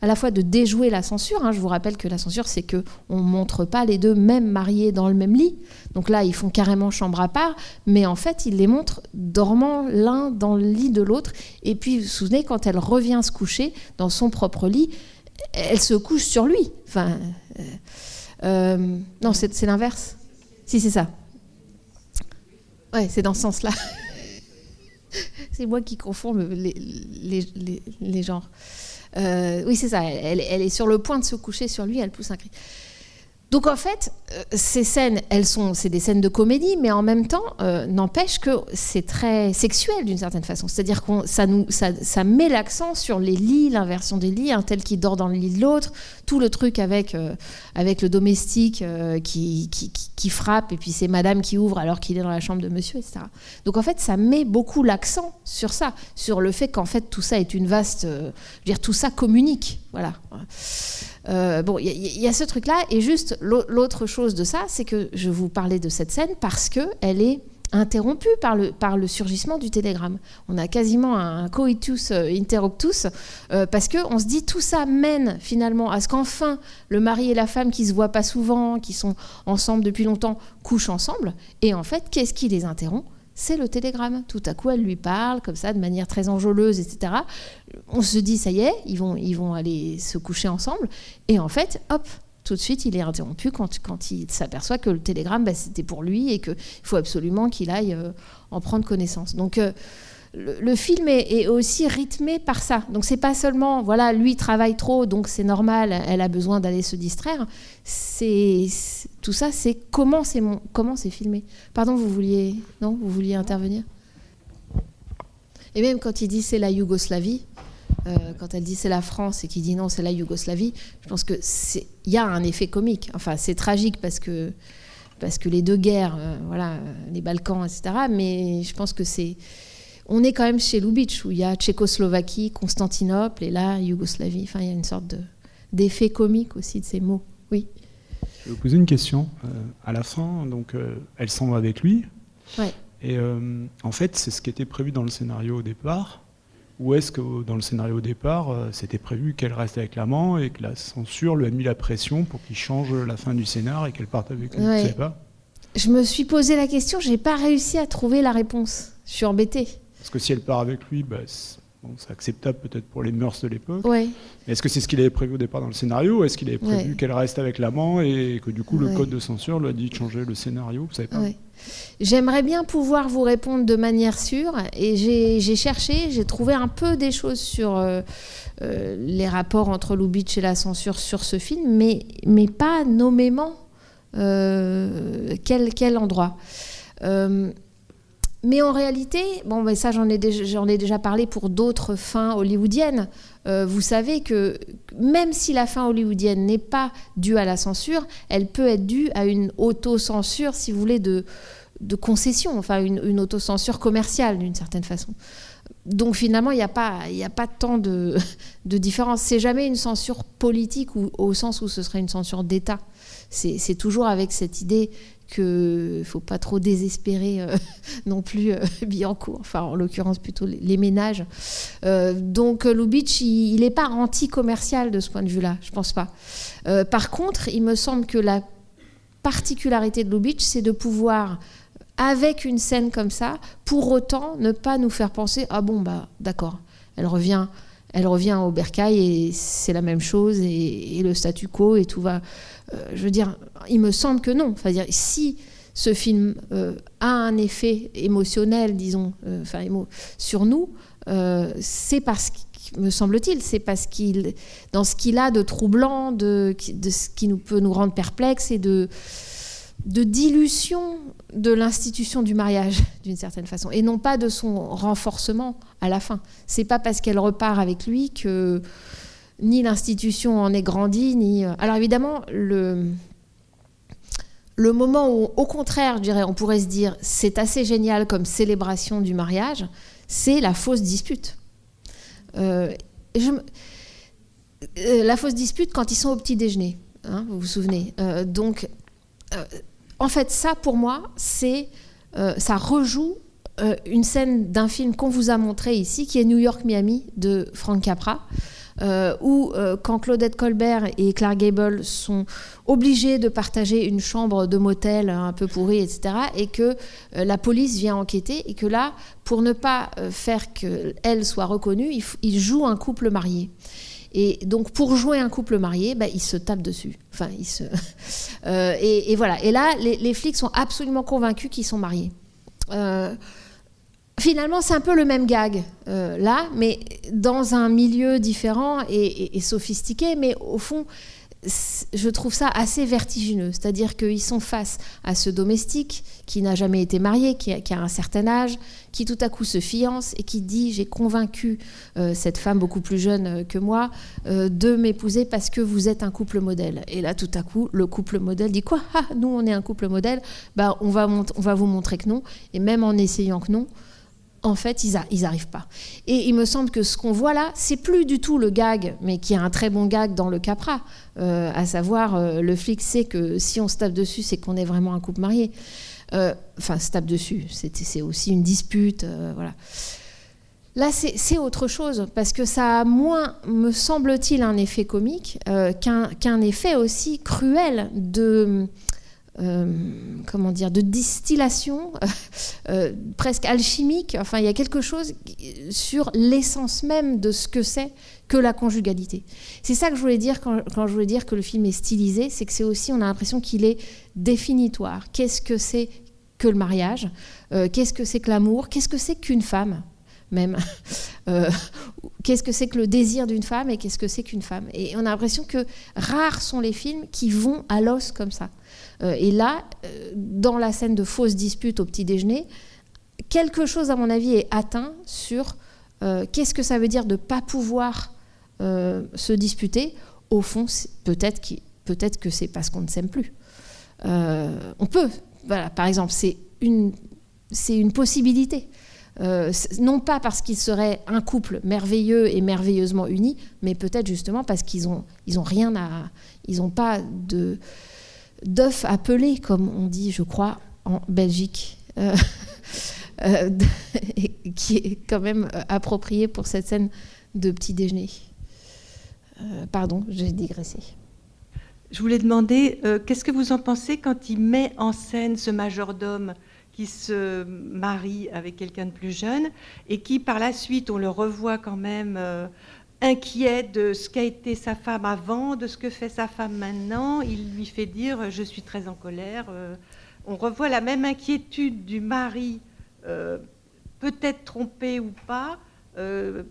à la fois de déjouer la censure. Hein. Je vous rappelle que la censure, c'est qu'on ne montre pas les deux même mariés dans le même lit. Donc là, ils font carrément chambre à part, mais en fait, ils les montrent dormant l'un dans le lit de l'autre. Et puis, vous vous souvenez, quand elle revient se coucher dans son propre lit, elle se couche sur lui. Enfin, non, c'est l'inverse. Si, c'est ça. Ouais, c'est dans ce sens-là. C'est moi qui confonds les genres. Oui, c'est ça. Elle est sur le point de se coucher sur lui, elle pousse un cri. Donc en fait, ces scènes, c'est des scènes de comédie, mais en même temps, n'empêche que c'est très sexuel d'une certaine façon. C'est-à-dire que ça met l'accent sur les lits, l'inversion des lits, un tel qui dort dans le lit de l'autre, tout le truc avec le domestique qui frappe, et puis c'est madame qui ouvre alors qu'il est dans la chambre de monsieur, etc. Donc en fait, ça met beaucoup l'accent sur ça, sur le fait qu'en fait tout ça est une vaste... je veux dire, tout ça communique, voilà. Bon, il y a ce truc-là, et juste l'autre chose de ça, c'est que je vous parlais de cette scène parce qu'elle est interrompue par le surgissement du télégramme. On a quasiment un coitus interruptus, parce qu'on se dit tout ça mène finalement à ce qu'enfin le mari et la femme qui se voient pas souvent, qui sont ensemble depuis longtemps, couchent ensemble, et en fait, qu'est-ce qui les interrompt ? C'est le télégramme. Tout à coup, elle lui parle comme ça, de manière très enjôleuse, etc. On se dit, ça y est, ils vont aller se coucher ensemble. Et en fait, hop, tout de suite, il est interrompu quand il s'aperçoit que le télégramme, c'était pour lui et qu'il faut absolument qu'il aille en prendre connaissance. Donc, le film est aussi rythmé par ça. Donc, c'est pas seulement, voilà, lui travaille trop, donc c'est normal, elle a besoin d'aller se distraire. Tout ça, c'est comment c'est filmé. Pardon, vous vouliez intervenir ? Et même quand il dit c'est la Yougoslavie, quand elle dit c'est la France et qu'il dit non, c'est la Yougoslavie, je pense qu'il y a un effet comique. Enfin, c'est tragique parce que les deux guerres, voilà, les Balkans, etc. Mais je pense que on est quand même chez Lubitsch, où il y a Tchécoslovaquie, Constantinople, et là, Yougoslavie. Enfin, il y a une sorte d'effet comique aussi de ces mots. Oui. Je vais vous poser une question. À la fin, donc, elle s'en va avec lui. Ouais. Et en fait, c'est ce qui était prévu dans le scénario au départ. Ou est-ce que dans le scénario au départ, c'était prévu qu'elle reste avec l'amant et que la censure lui a mis la pression pour qu'il change la fin du scénar et qu'elle parte avec lui? Ouais. Je sais pas. Je me suis posé la question, j'ai pas réussi à trouver la réponse. Je suis embêtée. Parce que si elle part avec lui, c'est acceptable peut-être pour les mœurs de l'époque. Ouais. Mais est-ce que c'est ce qu'il avait prévu au départ dans le scénario, ou est-ce qu'il avait prévu qu'elle reste avec l'amant et que du coup le code de censure lui a dit de changer le scénario? Vous savez pas. Ouais. J'aimerais bien pouvoir vous répondre de manière sûre, et j'ai cherché, j'ai trouvé un peu des choses sur les rapports entre Lubitsch et la censure sur ce film, mais pas nommément quel endroit. Mais en réalité, mais ça j'en ai déjà parlé pour d'autres fins hollywoodiennes. Vous savez que même si la fin hollywoodienne n'est pas due à la censure, elle peut être due à une autocensure, si vous voulez, de concession, enfin une autocensure commerciale d'une certaine façon. Donc finalement, il n'y a pas tant de différence. C'est jamais une censure politique au sens où ce serait une censure d'État. C'est toujours avec cette idée qu'il ne faut pas trop désespérer non plus Billancourt, enfin en l'occurrence plutôt les ménages. Donc Lubitsch, il n'est pas anti-commercial de ce point de vue-là, je ne pense pas. Par contre, il me semble que la particularité de Lubitsch, c'est de pouvoir, avec une scène comme ça, pour autant ne pas nous faire penser « Ah bon, d'accord, elle revient au bercail et c'est la même chose et le statu quo et tout va... je veux dire, il me semble que non. Enfin, si ce film a un effet émotionnel, disons, sur nous, c'est parce me semble-t-il, c'est parce dans ce qu'il a de troublant, de ce qui peut nous rendre perplexes et de dilution de l'institution du mariage, d'une certaine façon, et non pas de son renforcement à la fin. C'est pas parce qu'elle repart avec lui que ni l'institution en est grandie, ni... Alors évidemment, le moment où, au contraire, je dirais, on pourrait se dire c'est assez génial comme célébration du mariage, c'est la fausse dispute. La fausse dispute quand ils sont au petit déjeuner, hein, vous vous souvenez. En fait, ça, pour moi, ça rejoue une scène d'un film qu'on vous a montré ici, qui est New York-Miami, de Frank Capra, où quand Claudette Colbert et Clark Gable sont obligés de partager une chambre de motel un peu pourrie, etc., et que la police vient enquêter, et que là, pour ne pas faire qu'elle soit reconnue, ils jouent un couple marié. Et donc, pour jouer un couple marié, ils se tapent dessus. Enfin, et voilà. Et là, les flics sont absolument convaincus qu'ils sont mariés. Finalement, c'est un peu le même gag, là, mais dans un milieu différent et sophistiqué. Mais au fond, je trouve ça assez vertigineux. C'est-à-dire qu'ils sont face à ce domestique qui n'a jamais été marié, qui a un certain âge, qui tout à coup se fiance et qui dit « j'ai convaincu cette femme beaucoup plus jeune que moi de m'épouser parce que vous êtes un couple modèle ». Et là, tout à coup, le couple modèle dit « quoi ? Ah, nous, on est un couple modèle ? Bah, on va vous montrer que non. » Et même en essayant que non, en fait, ils n'arrivent pas. Et il me semble que ce qu'on voit là, c'est plus du tout le gag, mais qui est un très bon gag dans le Capra, à savoir le flic sait que si on se tape dessus, c'est qu'on est vraiment un couple marié. Enfin, se tape dessus, c'est aussi une dispute, voilà. Là, c'est autre chose, parce que ça a moins, me semble-t-il, un effet comique qu'un effet aussi cruel de distillation presque alchimique. Enfin, il y a quelque chose sur l'essence même de ce que c'est que la conjugalité. C'est ça que je voulais dire quand je voulais dire que le film est stylisé, c'est que c'est aussi, on a l'impression qu'il est définitoire. Qu'est-ce que c'est que le mariage ? Qu'est-ce que c'est que l'amour ? Qu'est-ce que c'est qu'une femme ? Même qu'est-ce que c'est que le désir d'une femme et qu'est-ce que c'est qu'une femme ? Et on a l'impression que rares sont les films qui vont à l'os comme ça. Et là, dans la scène de fausse dispute au petit déjeuner, quelque chose, à mon avis, est atteint sur qu'est-ce que ça veut dire de ne pas pouvoir se disputer. Au fond, peut-être que c'est parce qu'on ne s'aime plus. On peut, voilà, par exemple, c'est une possibilité. Non pas parce qu'ils seraient un couple merveilleux et merveilleusement unis, mais peut-être justement parce qu'ils ont rien à... Ils n'ont pas d'œuf à peler, comme on dit, je crois, en Belgique, qui est quand même approprié pour cette scène de petit déjeuner. Pardon, j'ai digressé. Je voulais demander, qu'est-ce que vous en pensez quand il met en scène ce majordome qui se marie avec quelqu'un de plus jeune et qui, par la suite, on le revoit quand même inquiet de ce qu'a été sa femme avant, de ce que fait sa femme maintenant. Il lui fait dire « je suis très en colère ». On revoit la même inquiétude du mari, peut-être trompé ou pas,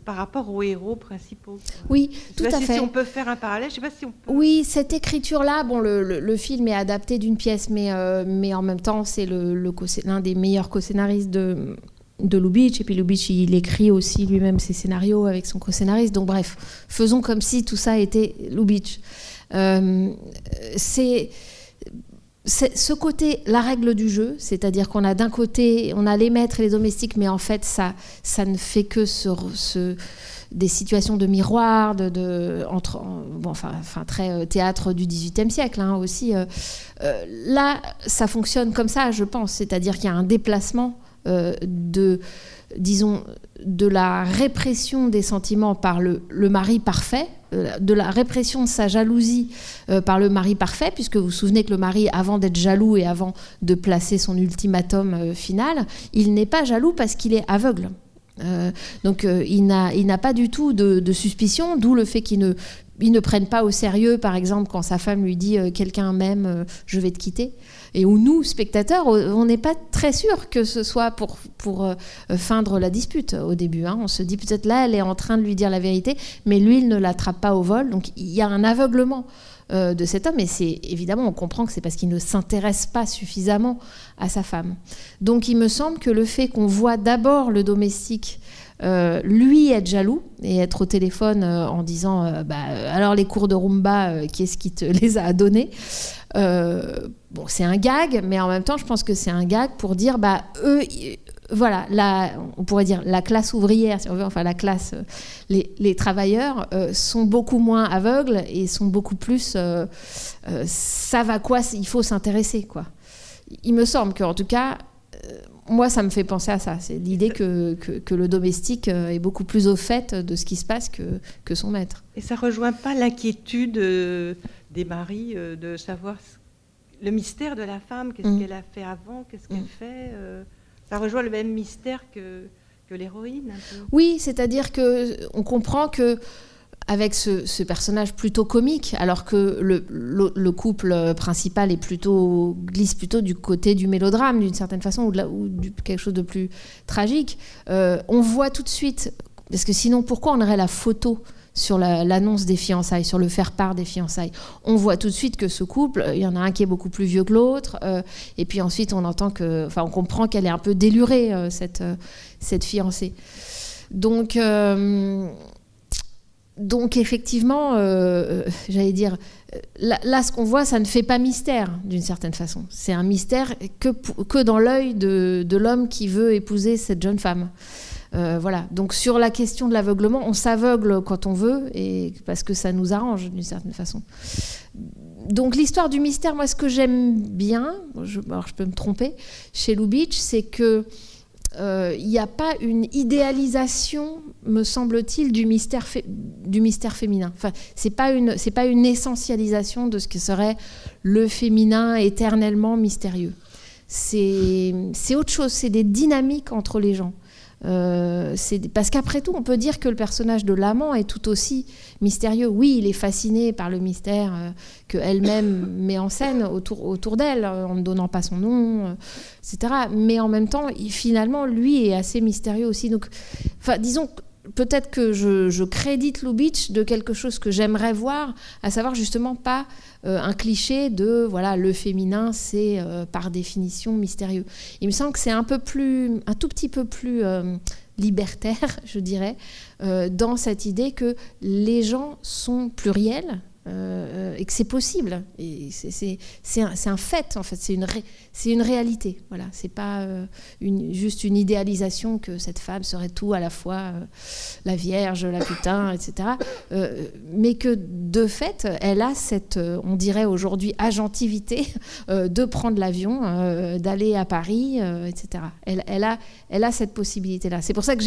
par rapport aux héros principaux. Oui, tout à fait. Si on peut faire un parallèle, je sais pas si on peut... Oui, cette écriture-là, bon, le film est adapté d'une pièce, mais en même temps, c'est l'un des meilleurs co-scénaristes de Lubitsch. Et puis Lubitsch, il écrit aussi lui-même ses scénarios avec son co-scénariste. Donc bref, faisons comme si tout ça était Lubitsch. C'est ce côté, la règle du jeu, c'est-à-dire qu'on a d'un côté, on a les maîtres et les domestiques, mais en fait, ça ne fait que des situations de miroir, très théâtre du XVIIIe siècle aussi. Là, ça fonctionne comme ça, je pense, c'est-à-dire qu'il y a un déplacement de la répression des sentiments par le mari parfait, de la répression de sa jalousie par le mari parfait, puisque vous vous souvenez que le mari, avant d'être jaloux et avant de placer son ultimatum final, il n'est pas jaloux parce qu'il est aveugle. Donc il n'a pas du tout de suspicion, d'où le fait qu'il ne prenne pas au sérieux, par exemple, quand sa femme lui dit « quelqu'un m'aime, je vais te quitter ». Et où nous, spectateurs, on n'est pas très sûr que ce soit pour feindre la dispute au début. On se dit peut-être là, elle est en train de lui dire la vérité, mais lui, il ne l'attrape pas au vol. Donc il y a un aveuglement de cet homme, et c'est évidemment, on comprend que c'est parce qu'il ne s'intéresse pas suffisamment à sa femme. Donc il me semble que le fait qu'on voit d'abord le domestique lui être jaloux et être au téléphone en disant alors les cours de Rumba, qu'est-ce qui te les a donnés, c'est un gag, mais en même temps je pense que c'est un gag pour dire eux, voilà, on pourrait dire la classe ouvrière, si on veut, enfin la classe, les travailleurs sont beaucoup moins aveugles et sont beaucoup plus ça va quoi, il faut s'intéresser quoi. Il me semble qu'en tout cas moi, ça me fait penser à ça. C'est l'idée que le domestique est beaucoup plus au fait de ce qui se passe que son maître. Et ça ne rejoint pas l'inquiétude des maris de savoir le mystère de la femme, qu'est-ce qu'elle a fait avant, qu'est-ce qu'elle fait. Ça rejoint le même mystère que l'héroïne. Un peu. Oui, c'est-à-dire qu'on comprend que avec ce personnage plutôt comique, alors que le couple principal glisse plutôt du côté du mélodrame, d'une certaine façon, ou quelque chose de plus tragique. On voit tout de suite, parce que sinon, pourquoi on aurait la photo sur l'annonce des fiançailles, sur le faire-part des fiançailles. On voit tout de suite que ce couple, il y en a un qui est beaucoup plus vieux que l'autre, et puis ensuite on comprend qu'elle est un peu délurée, cette fiancée. Donc effectivement, j'allais dire, là ce qu'on voit, ça ne fait pas mystère d'une certaine façon. C'est un mystère que dans l'œil de l'homme qui veut épouser cette jeune femme. Voilà. Donc sur la question de l'aveuglement, on s'aveugle quand on veut, et parce que ça nous arrange d'une certaine façon. Donc l'histoire du mystère, moi ce que j'aime bien, alors je peux me tromper, chez Lubitsch, c'est que il n'y a pas une idéalisation, me semble-t-il, du mystère féminin. Enfin, c'est pas une essentialisation de ce que serait le féminin éternellement mystérieux. C'est autre chose, c'est des dynamiques entre les gens. Parce qu'après tout, on peut dire que le personnage de l'amant est tout aussi mystérieux. Oui, il est fasciné par le mystère qu'elle-même met en scène autour d'elle, en ne donnant pas son nom, etc. Mais en même temps, finalement, lui est assez mystérieux aussi. Donc, disons, peut-être que je crédite Lubitsch de quelque chose que j'aimerais voir, à savoir justement pas un cliché de voilà, le féminin, c'est par définition mystérieux. Il me semble que c'est un tout petit peu plus libertaire, je dirais, dans cette idée que les gens sont pluriels. Et que c'est possible, et c'est un fait en fait, c'est une réalité, voilà, c'est pas juste une idéalisation que cette femme serait tout à la fois, la vierge, la putain, etc. Mais que de fait elle a cette, on dirait aujourd'hui, agentivité de prendre l'avion, d'aller à Paris, etc. Elle a cette possibilité là. C'est pour ça que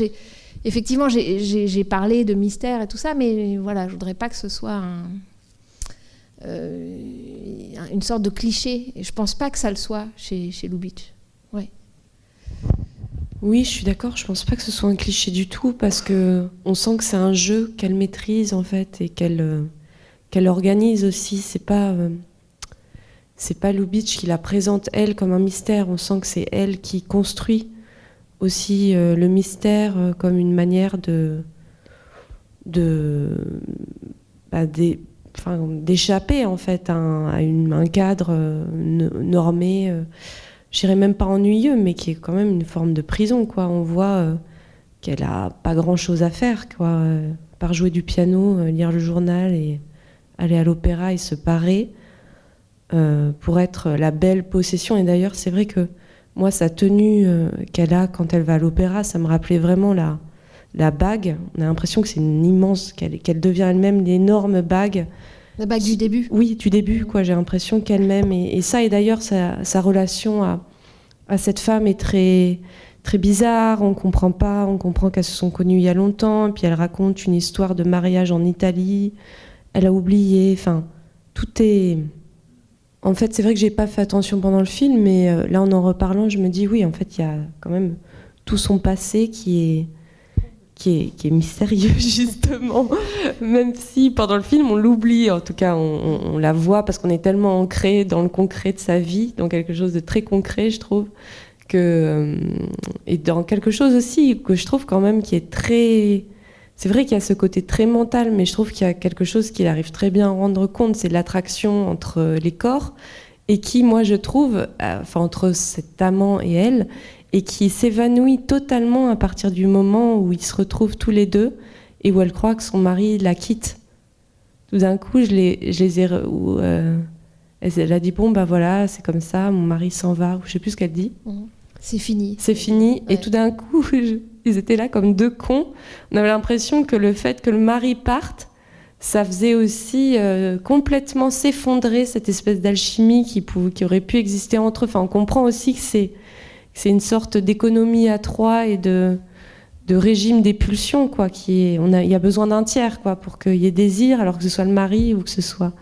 effectivement j'ai parlé de mystère et tout ça, mais voilà, je voudrais pas que ce soit une sorte de cliché, et je pense pas que ça le soit chez Lubitsch. Ouais. Oui, je suis d'accord, je pense pas que ce soit un cliché du tout, parce que on sent que c'est un jeu qu'elle maîtrise en fait, et qu'elle organise aussi. C'est pas Lubitsch qui la présente elle comme un mystère, on sent que c'est elle qui construit aussi le mystère comme une manière d'échapper en fait à un cadre normé, je dirais même pas ennuyeux, mais qui est quand même une forme de prison, quoi. On voit qu'elle a pas grand chose à faire, quoi, par jouer du piano, lire le journal et aller à l'opéra et se parer pour être la belle possession. Et d'ailleurs c'est vrai que moi sa tenue qu'elle a quand elle va à l'opéra, ça me rappelait vraiment la bague. On a l'impression que c'est une immense, qu'elle devient elle-même l'énorme bague. La bague du début. Oui, du début, quoi. J'ai l'impression qu'elle-même, et ça, et d'ailleurs sa relation à cette femme est très, très bizarre. On comprend qu'elles se sont connues il y a longtemps, et puis elle raconte une histoire de mariage en Italie. Elle a oublié. Enfin, tout est. En fait, c'est vrai que j'ai pas fait attention pendant le film, mais là, en reparlant, je me dis oui, en fait, il y a quand même tout son passé qui est mystérieux, justement, même si pendant le film on l'oublie. En tout cas on la voit parce qu'on est tellement ancré dans le concret de sa vie, dans quelque chose de très concret, je trouve, et dans quelque chose aussi que je trouve quand même qui est très... C'est vrai qu'il y a ce côté très mental, mais je trouve qu'il y a quelque chose qu'il arrive très bien à rendre compte, c'est l'attraction entre les corps, et qui, moi je trouve, entre cet amant et elle, et qui s'évanouit totalement à partir du moment où ils se retrouvent tous les deux et où elle croit que son mari la quitte. Tout d'un coup, elle a dit bon bah voilà, c'est comme ça, mon mari s'en va, ou je sais plus ce qu'elle dit. C'est fini. C'est fini. Ouais. Et tout d'un coup, ils étaient là comme deux cons. On avait l'impression que le fait que le mari parte, ça faisait aussi complètement s'effondrer cette espèce d'alchimie qui aurait pu exister entre eux. Enfin, on comprend aussi que c'est une sorte d'économie à trois et de régime des pulsions, quoi. Il y a besoin d'un tiers, quoi, pour qu'il y ait désir, alors que ce soit le mari ou que ce soit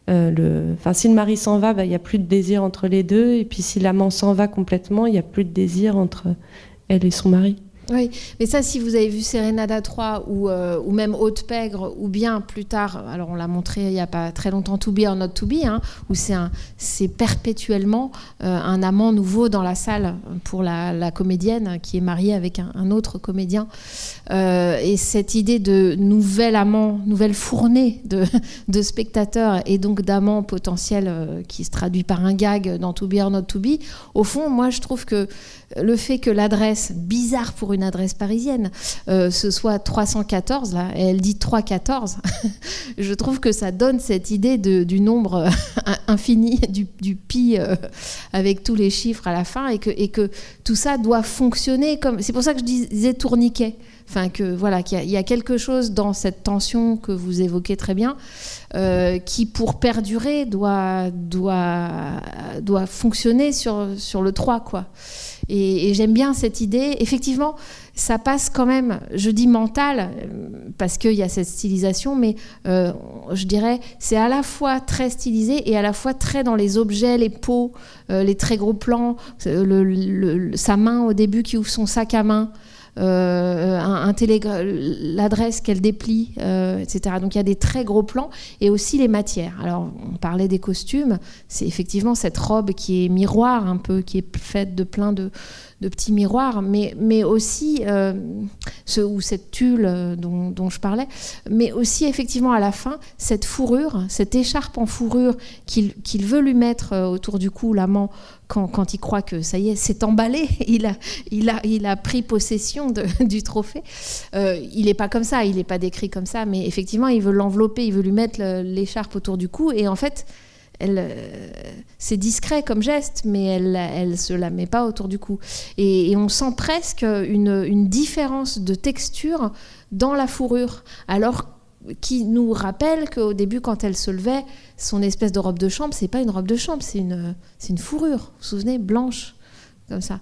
si le mari s'en va, il n'y a plus de désir entre les deux, et puis si l'amant s'en va complètement, il n'y a plus de désir entre elle et son mari. Oui, mais ça, si vous avez vu Sérénade 3 ou même Haute Pègre, ou bien plus tard, alors on l'a montré il n'y a pas très longtemps, To Be or Not To Be, où c'est perpétuellement un amant nouveau dans la salle pour la comédienne qui est mariée avec un autre comédien. Et cette idée de nouvel amant, nouvelle fournée de spectateurs et donc d'amants potentiels qui se traduit par un gag dans To Be or Not To Be, au fond, moi je trouve que le fait que l'adresse, bizarre pour une adresse parisienne, ce soit 314, là, et elle dit 314, je trouve que ça donne cette idée du nombre infini, du pi avec tous les chiffres à la fin, et que tout ça doit fonctionner comme... C'est pour ça que je disais tourniquet. Enfin, qu'il y a quelque chose dans cette tension que vous évoquez très bien, qui, pour perdurer, doit fonctionner sur le 3, quoi. Et j'aime bien cette idée. Effectivement, ça passe quand même, je dis mental, parce qu'il y a cette stylisation, mais je dirais, c'est à la fois très stylisé et à la fois très dans les objets, les pots, les très gros plans, sa main au début qui ouvre son sac à main, l'adresse qu'elle déplie, etc. Donc il y a des très gros plans, et aussi les matières. Alors on parlait des costumes, c'est effectivement cette robe qui est miroir un peu, qui est faite de plein de petits miroirs, mais aussi cette tulle dont je parlais, mais aussi effectivement à la fin cette fourrure, cette écharpe en fourrure qu'il veut lui mettre autour du cou, l'amant, quand il croit que ça y est, c'est emballé, il a pris possession du trophée. Il n'est pas comme ça, il n'est pas décrit comme ça, mais effectivement il veut l'envelopper, il veut lui mettre l'écharpe autour du cou, et en fait c'est discret comme geste, mais elle se la met pas autour du cou. Et on sent presque une différence de texture dans la fourrure, alors qui nous rappelle qu'au début, quand elle se levait, son espèce de robe de chambre, c'est pas une robe de chambre, c'est une fourrure, vous vous souvenez, blanche, comme ça.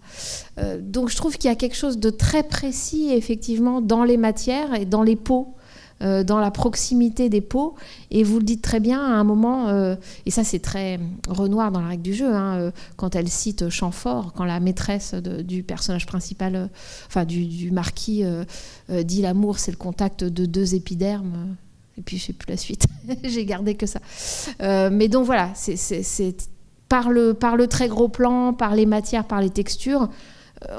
Donc je trouve qu'il y a quelque chose de très précis, effectivement, dans les matières et dans les peaux, dans la proximité des peaux, et vous le dites très bien à un moment, et ça c'est très Renoir dans la règle du jeu, quand elle cite Chamfort, quand la maîtresse du personnage principal, du marquis, dit l'amour c'est le contact de deux épidermes, et puis je sais plus la suite, j'ai gardé que ça. Mais donc voilà, c'est par le très gros plan, par les matières, par les textures,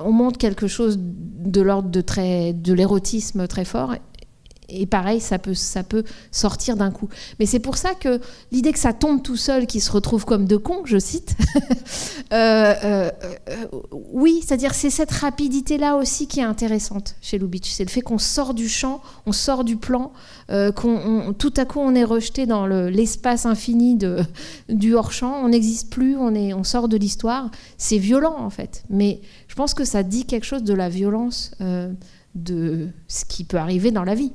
on montre quelque chose de l'ordre de l'érotisme très fort. Et pareil, ça peut sortir d'un coup. Mais c'est pour ça que l'idée que ça tombe tout seul, qu'il se retrouve comme deux cons, je cite, oui, c'est-à-dire c'est cette rapidité-là aussi qui est intéressante chez Lubitsch. C'est le fait qu'on sort du champ, on sort du plan, tout à coup on est rejeté dans l'espace infini du hors-champ, on n'existe plus, on sort de l'histoire. C'est violent en fait, mais je pense que ça dit quelque chose de la violence de ce qui peut arriver dans la vie.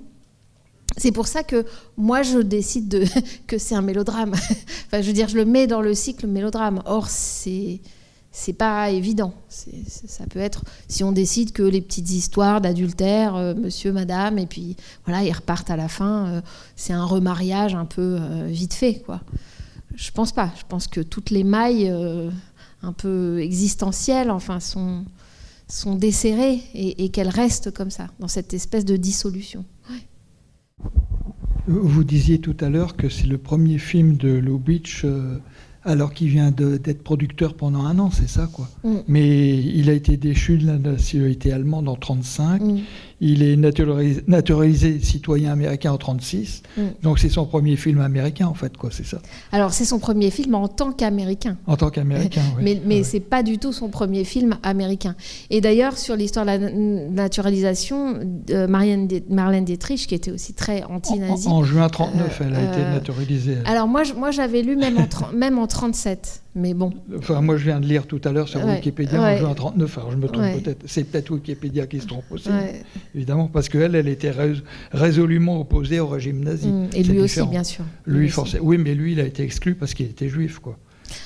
C'est pour ça que moi, je décide que c'est un mélodrame. Enfin, je veux dire, je le mets dans le cycle mélodrame. Or, c'est pas évident. Ça peut être, si on décide que les petites histoires d'adultère, monsieur, madame, et puis voilà, ils repartent à la fin, c'est un remariage un peu vite fait, quoi. Je pense pas. Je pense que toutes les mailles un peu existentielles, enfin, sont desserrées et qu'elles restent comme ça, dans cette espèce de dissolution. Ouais. Vous disiez tout à l'heure que c'est le premier film de Lubitsch alors qu'il vient d'être producteur pendant 1 an, c'est ça, quoi. Mais il a été déchu de la nationalité allemande en 1935. Il est naturalisé citoyen américain en 1936. Donc c'est son premier film américain, en fait, quoi, c'est ça. Alors c'est son premier film en tant qu'américain. En tant qu'américain, oui. Mais c'est pas du tout son premier film américain. Et d'ailleurs, sur l'histoire de la naturalisation, Marlène Dietrich, qui était aussi très anti-nazie... En juin 1939, elle a été naturalisée. Alors moi j'avais lu même en 1937. Mais bon. Enfin, moi, je viens de lire tout à l'heure sur Wikipédia en juin 1939. Alors, je me trompe peut-être. C'est peut-être Wikipédia qui se trompe aussi, évidemment, parce qu'elle était résolument opposée au régime nazi. Et lui aussi, bien sûr. Lui, forcément. Oui, mais lui, il a été exclu parce qu'il était juif, quoi.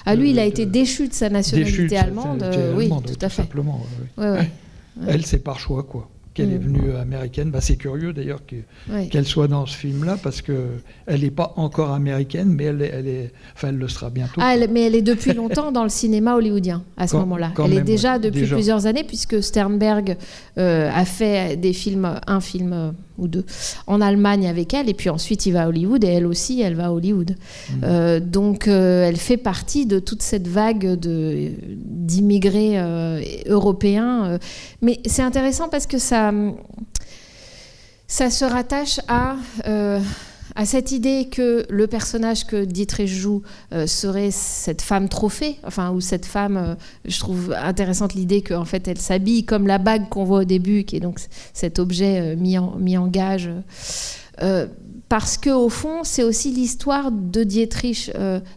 Ah, lui, il a été déchu de sa nationalité allemande. Oui, tout à fait. Simplement. Elle, c'est par choix, quoi. qu'elle est venue américaine. C'est curieux d'ailleurs qu'elle soit dans ce film-là, parce qu'elle n'est pas encore américaine, mais elle le sera bientôt. Mais elle est depuis longtemps dans le cinéma hollywoodien à ce moment-là. Elle est déjà depuis plusieurs années, puisque Sternberg a fait un film ou deux en Allemagne avec elle, et puis ensuite il va à Hollywood, et elle aussi, elle va à Hollywood. Donc elle fait partie de toute cette vague d'immigrés européens. Mais c'est intéressant parce que ça se rattache à cette idée que le personnage que Dietrich joue serait cette femme trophée, ou cette femme, je trouve intéressante l'idée qu'en fait elle s'habille comme la bague qu'on voit au début, qui est donc cet objet mis en gage, parce qu'au fond c'est aussi l'histoire de Dietrich,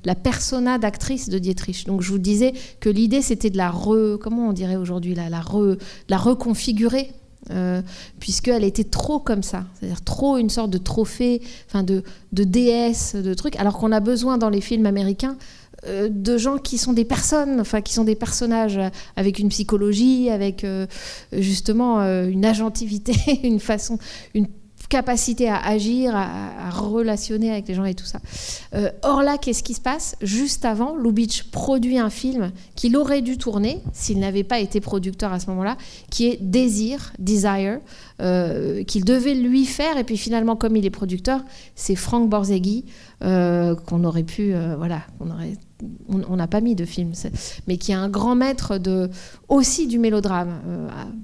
la persona d'actrice de Dietrich. Donc je vous disais que l'idée c'était de comment on dirait aujourd'hui, la reconfigurer. Puisqu'elle était trop comme ça, c'est-à-dire trop une sorte de trophée, de déesse, de trucs, alors qu'on a besoin dans les films américains de gens qui sont des personnes, qui sont des personnages avec une psychologie, avec justement une agentivité, une capacité à agir, à relationner avec les gens et tout ça. Or là, qu'est-ce qui se passe ? Juste avant, Lubitsch produit un film qu'il aurait dû tourner, s'il n'avait pas été producteur à ce moment-là, qui est Desire, qu'il devait lui faire, et puis finalement, comme il est producteur, c'est Frank Borzaghi qu'on aurait pu... on n'a pas mis de film, mais qui est un grand maître aussi du mélodrame,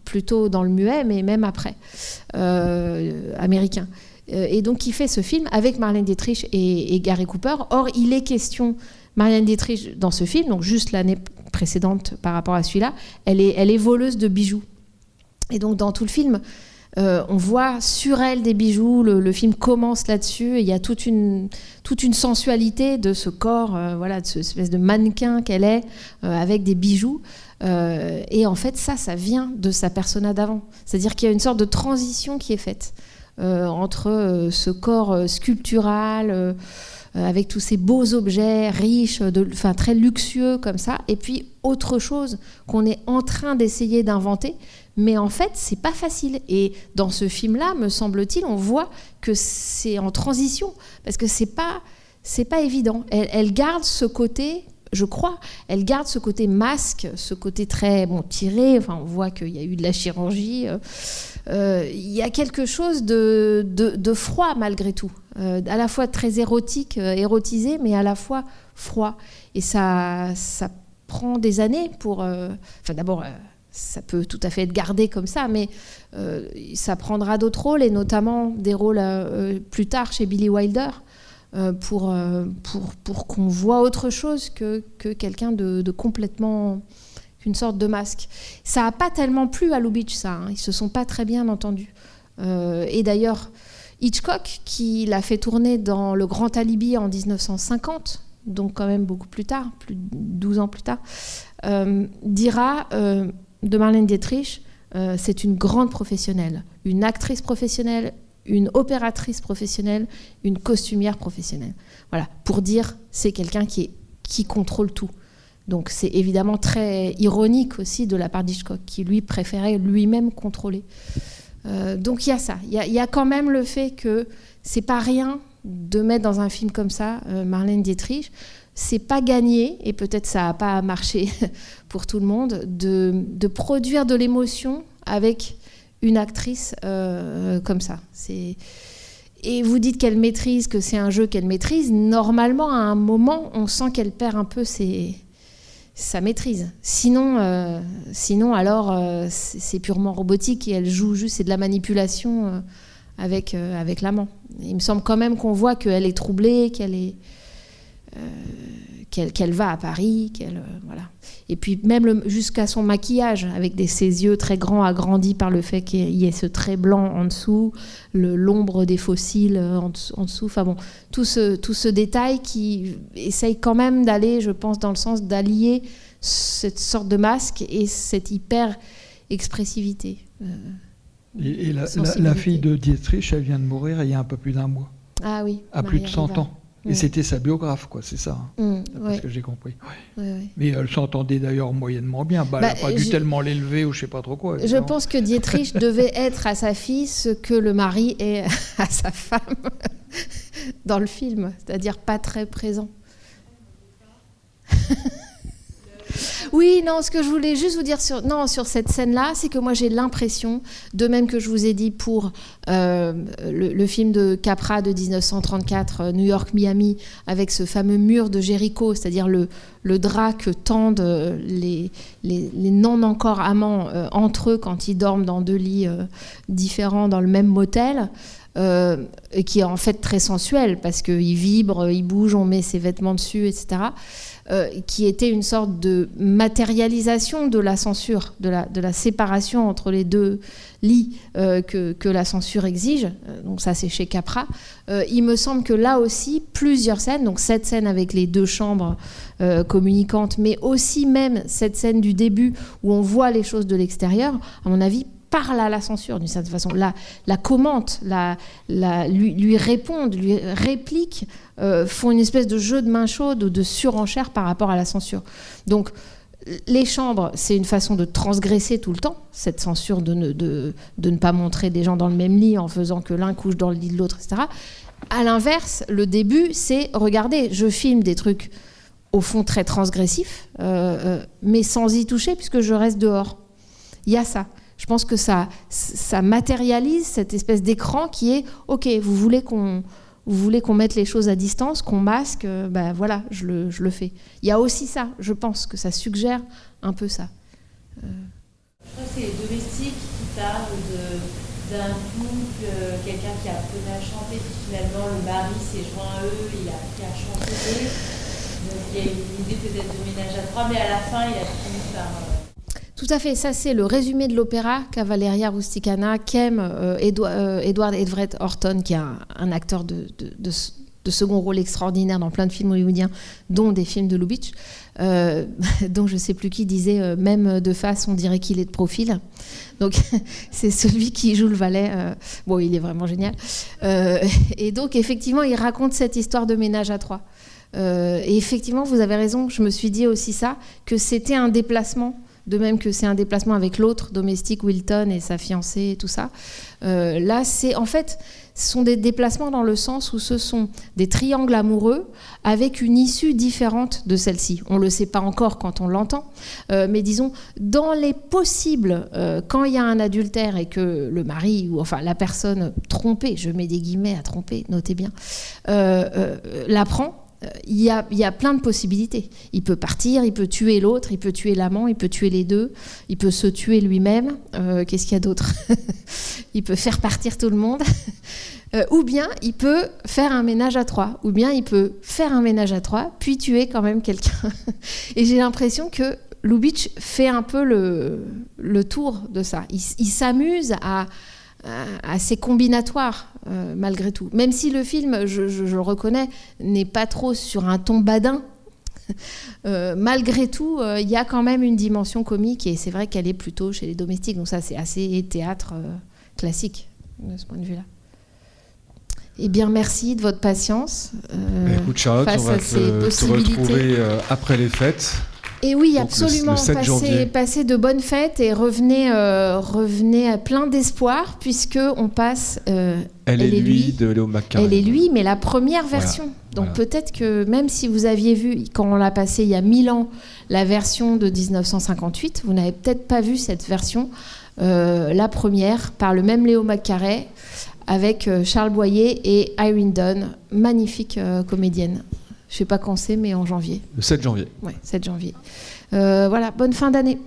plutôt dans le muet, mais même après, américain. Et donc il fait ce film avec Marlène Dietrich et Gary Cooper. Or, il est question, Marlène Dietrich dans ce film, donc juste l'année précédente par rapport à celui-là, elle est voleuse de bijoux. Et donc dans tout le film, on voit sur elle des bijoux, le film commence là-dessus, et il y a toute une sensualité de ce corps, de cette espèce de mannequin qu'elle est, avec des bijoux. Et en fait, ça vient de sa persona d'avant. C'est-à-dire qu'il y a une sorte de transition qui est faite entre ce corps sculptural, avec tous ces beaux objets riches, très luxueux comme ça, et puis autre chose qu'on est en train d'essayer d'inventer. Mais en fait, c'est pas facile. Et dans ce film-là, me semble-t-il, on voit que c'est en transition, parce que c'est pas évident. Elle garde ce côté, je crois, elle garde ce côté masque, ce côté très tiré. On voit qu'il y a eu de la chirurgie. Il y a quelque chose de froid malgré tout, à la fois très érotique, érotisé, mais à la fois froid. Et ça prend des années pour. D'abord. Ça peut tout à fait être gardé comme ça, mais ça prendra d'autres rôles, et notamment des rôles plus tard chez Billy Wilder, pour qu'on voit autre chose que quelqu'un de complètement... une sorte de masque. Ça n'a pas tellement plu à Lubitsch, ça. Ils ne se sont pas très bien entendus. Et d'ailleurs, Hitchcock, qui l'a fait tourner dans Le Grand Alibi en 1950, donc quand même beaucoup plus tard, plus de 12 ans plus tard, dira... de Marlène Dietrich, c'est une grande professionnelle, une actrice professionnelle, une opératrice professionnelle, une costumière professionnelle. Voilà, pour dire c'est quelqu'un qui contrôle tout. Donc c'est évidemment très ironique aussi de la part d'Hitchcock, qui lui préférait lui-même contrôler. Donc il y a ça, il y a quand même le fait que c'est pas rien de mettre dans un film comme ça Marlène Dietrich. C'est pas gagné, et peut-être ça n'a pas marché pour tout le monde, de produire de l'émotion avec une actrice comme ça. Et vous dites qu'elle maîtrise, que c'est un jeu qu'elle maîtrise. Normalement, à un moment, on sent qu'elle perd un peu sa maîtrise. Sinon alors, c'est purement robotique, et elle joue juste, c'est de la manipulation avec l'amant. Il me semble quand même qu'on voit qu'elle est troublée, qu'elle va à Paris, voilà. Et puis même jusqu'à son maquillage, avec ses yeux très grands, agrandis par le fait qu'il y ait ce trait blanc en dessous, l'ombre des fossiles en dessous. Enfin bon, tout ce détail qui essaye quand même d'aller, je pense, dans le sens d'allier cette sorte de masque et cette hyper-expressivité. Et la fille de Dietrich, elle vient de mourir il y a un peu plus d'1 mois. Ah oui. À plus de 100 ans. Et c'était sa biographe, quoi, c'est ça, d'après ce que j'ai compris. Ouais. Mais elle s'entendait d'ailleurs moyennement bien. Elle n'a pas dû tellement l'élever ou je ne sais pas trop quoi. Je pense que Dietrich devait être à sa fille ce que le mari est à sa femme dans le film, c'est-à-dire pas très présent. Oui, non, ce que je voulais juste vous dire sur cette scène-là, c'est que moi j'ai l'impression, de même que je vous ai dit pour le film de Capra de 1934, New York-Miami, avec ce fameux mur de Jéricho, c'est-à-dire le drap que tendent les non encore amants entre eux quand ils dorment dans 2 lits différents dans le même motel. Et qui est en fait très sensuel parce qu'il vibre, il bouge, on met ses vêtements dessus, etc. Qui était une sorte de matérialisation de la censure, de la séparation entre les 2 lits que la censure exige. Donc ça, c'est chez Capra. Il me semble que là aussi, plusieurs scènes, donc cette scène avec les 2 chambres communicantes, mais aussi même cette scène du début où on voit les choses de l'extérieur, à mon avis, parle à la censure d'une certaine façon, la commente, lui répondent, lui répliquent, font une espèce de jeu de main chaude ou de surenchère par rapport à la censure. Donc les chambres, c'est une façon de transgresser tout le temps cette censure de ne pas montrer des gens dans le même lit en faisant que l'un couche dans le lit de l'autre, etc. À l'inverse, le début, c'est regardez, je filme des trucs au fond très transgressifs, mais sans y toucher puisque je reste dehors. Il y a ça. Je pense que ça matérialise cette espèce d'écran qui est « Ok, vous voulez qu'on mette les choses à distance, qu'on masque, ben voilà, je le fais. » Il y a aussi ça, je pense que ça suggère un peu ça. Je crois que c'est les domestiques qui parlent d'un couple, quelqu'un qui a appris à chanter, puis finalement le mari s'est joint à eux, il a appris à chanter. Donc il y a une idée peut-être de ménage à 3, mais à la fin il a fini par... Tout à fait, ça c'est le résumé de l'opéra Cavalleria Rusticana qu'aime Edward Everett Horton, qui est un acteur de second rôle extraordinaire dans plein de films hollywoodiens, dont des films de Lubitsch, dont je ne sais plus qui disait même de face on dirait qu'il est de profil. Donc c'est celui qui joue le valet. Bon, il est vraiment génial. Et donc effectivement, il raconte cette histoire de ménage à 3. Et effectivement, vous avez raison, je me suis dit aussi ça, que c'était un déplacement. De même que c'est un déplacement avec l'autre domestique, Wilton, et sa fiancée et tout ça. Là, ce sont des déplacements dans le sens où ce sont des triangles amoureux avec une issue différente de celle-ci. On ne le sait pas encore quand on l'entend, mais disons, dans les possibles, quand il y a un adultère et que le mari, ou enfin la personne trompée, je mets des guillemets à tromper, notez bien, l'apprend, il y a plein de possibilités. Il peut partir, il peut tuer l'autre, il peut tuer l'amant, il peut tuer les 2, il peut se tuer lui-même. Qu'est-ce qu'il y a d'autre? Il peut faire partir tout le monde. Ou bien il peut faire un ménage à 3. Ou bien il peut faire un ménage à 3, puis tuer quand même quelqu'un. Et j'ai l'impression que Lubitsch fait un peu le tour de ça. Il s'amuse assez combinatoire malgré tout. Même si le film, je le reconnais, n'est pas trop sur un ton badin, malgré tout, il y a quand même une dimension comique et c'est vrai qu'elle est plutôt chez les domestiques. Donc ça, c'est assez théâtre classique de ce point de vue-là. Eh bien, merci de votre patience. Écoute, Charlotte, on va te retrouver après les fêtes. Et oui, absolument, passez de bonnes fêtes et revenez plein d'espoir, puisqu'on passe Elle et lui de Léo McCartney. Elle et lui, mais la première version. Donc peut-être que même si vous aviez vu, quand on l'a passé il y a 1000 ans, la version de 1958, vous n'avez peut-être pas vu cette version, la première, par le même Léo McCartney, avec Charles Boyer et Irene Dunne, magnifique comédienne. Je ne sais pas quand c'est, mais en janvier. Le 7 janvier. Oui, 7 janvier. Voilà, bonne fin d'année.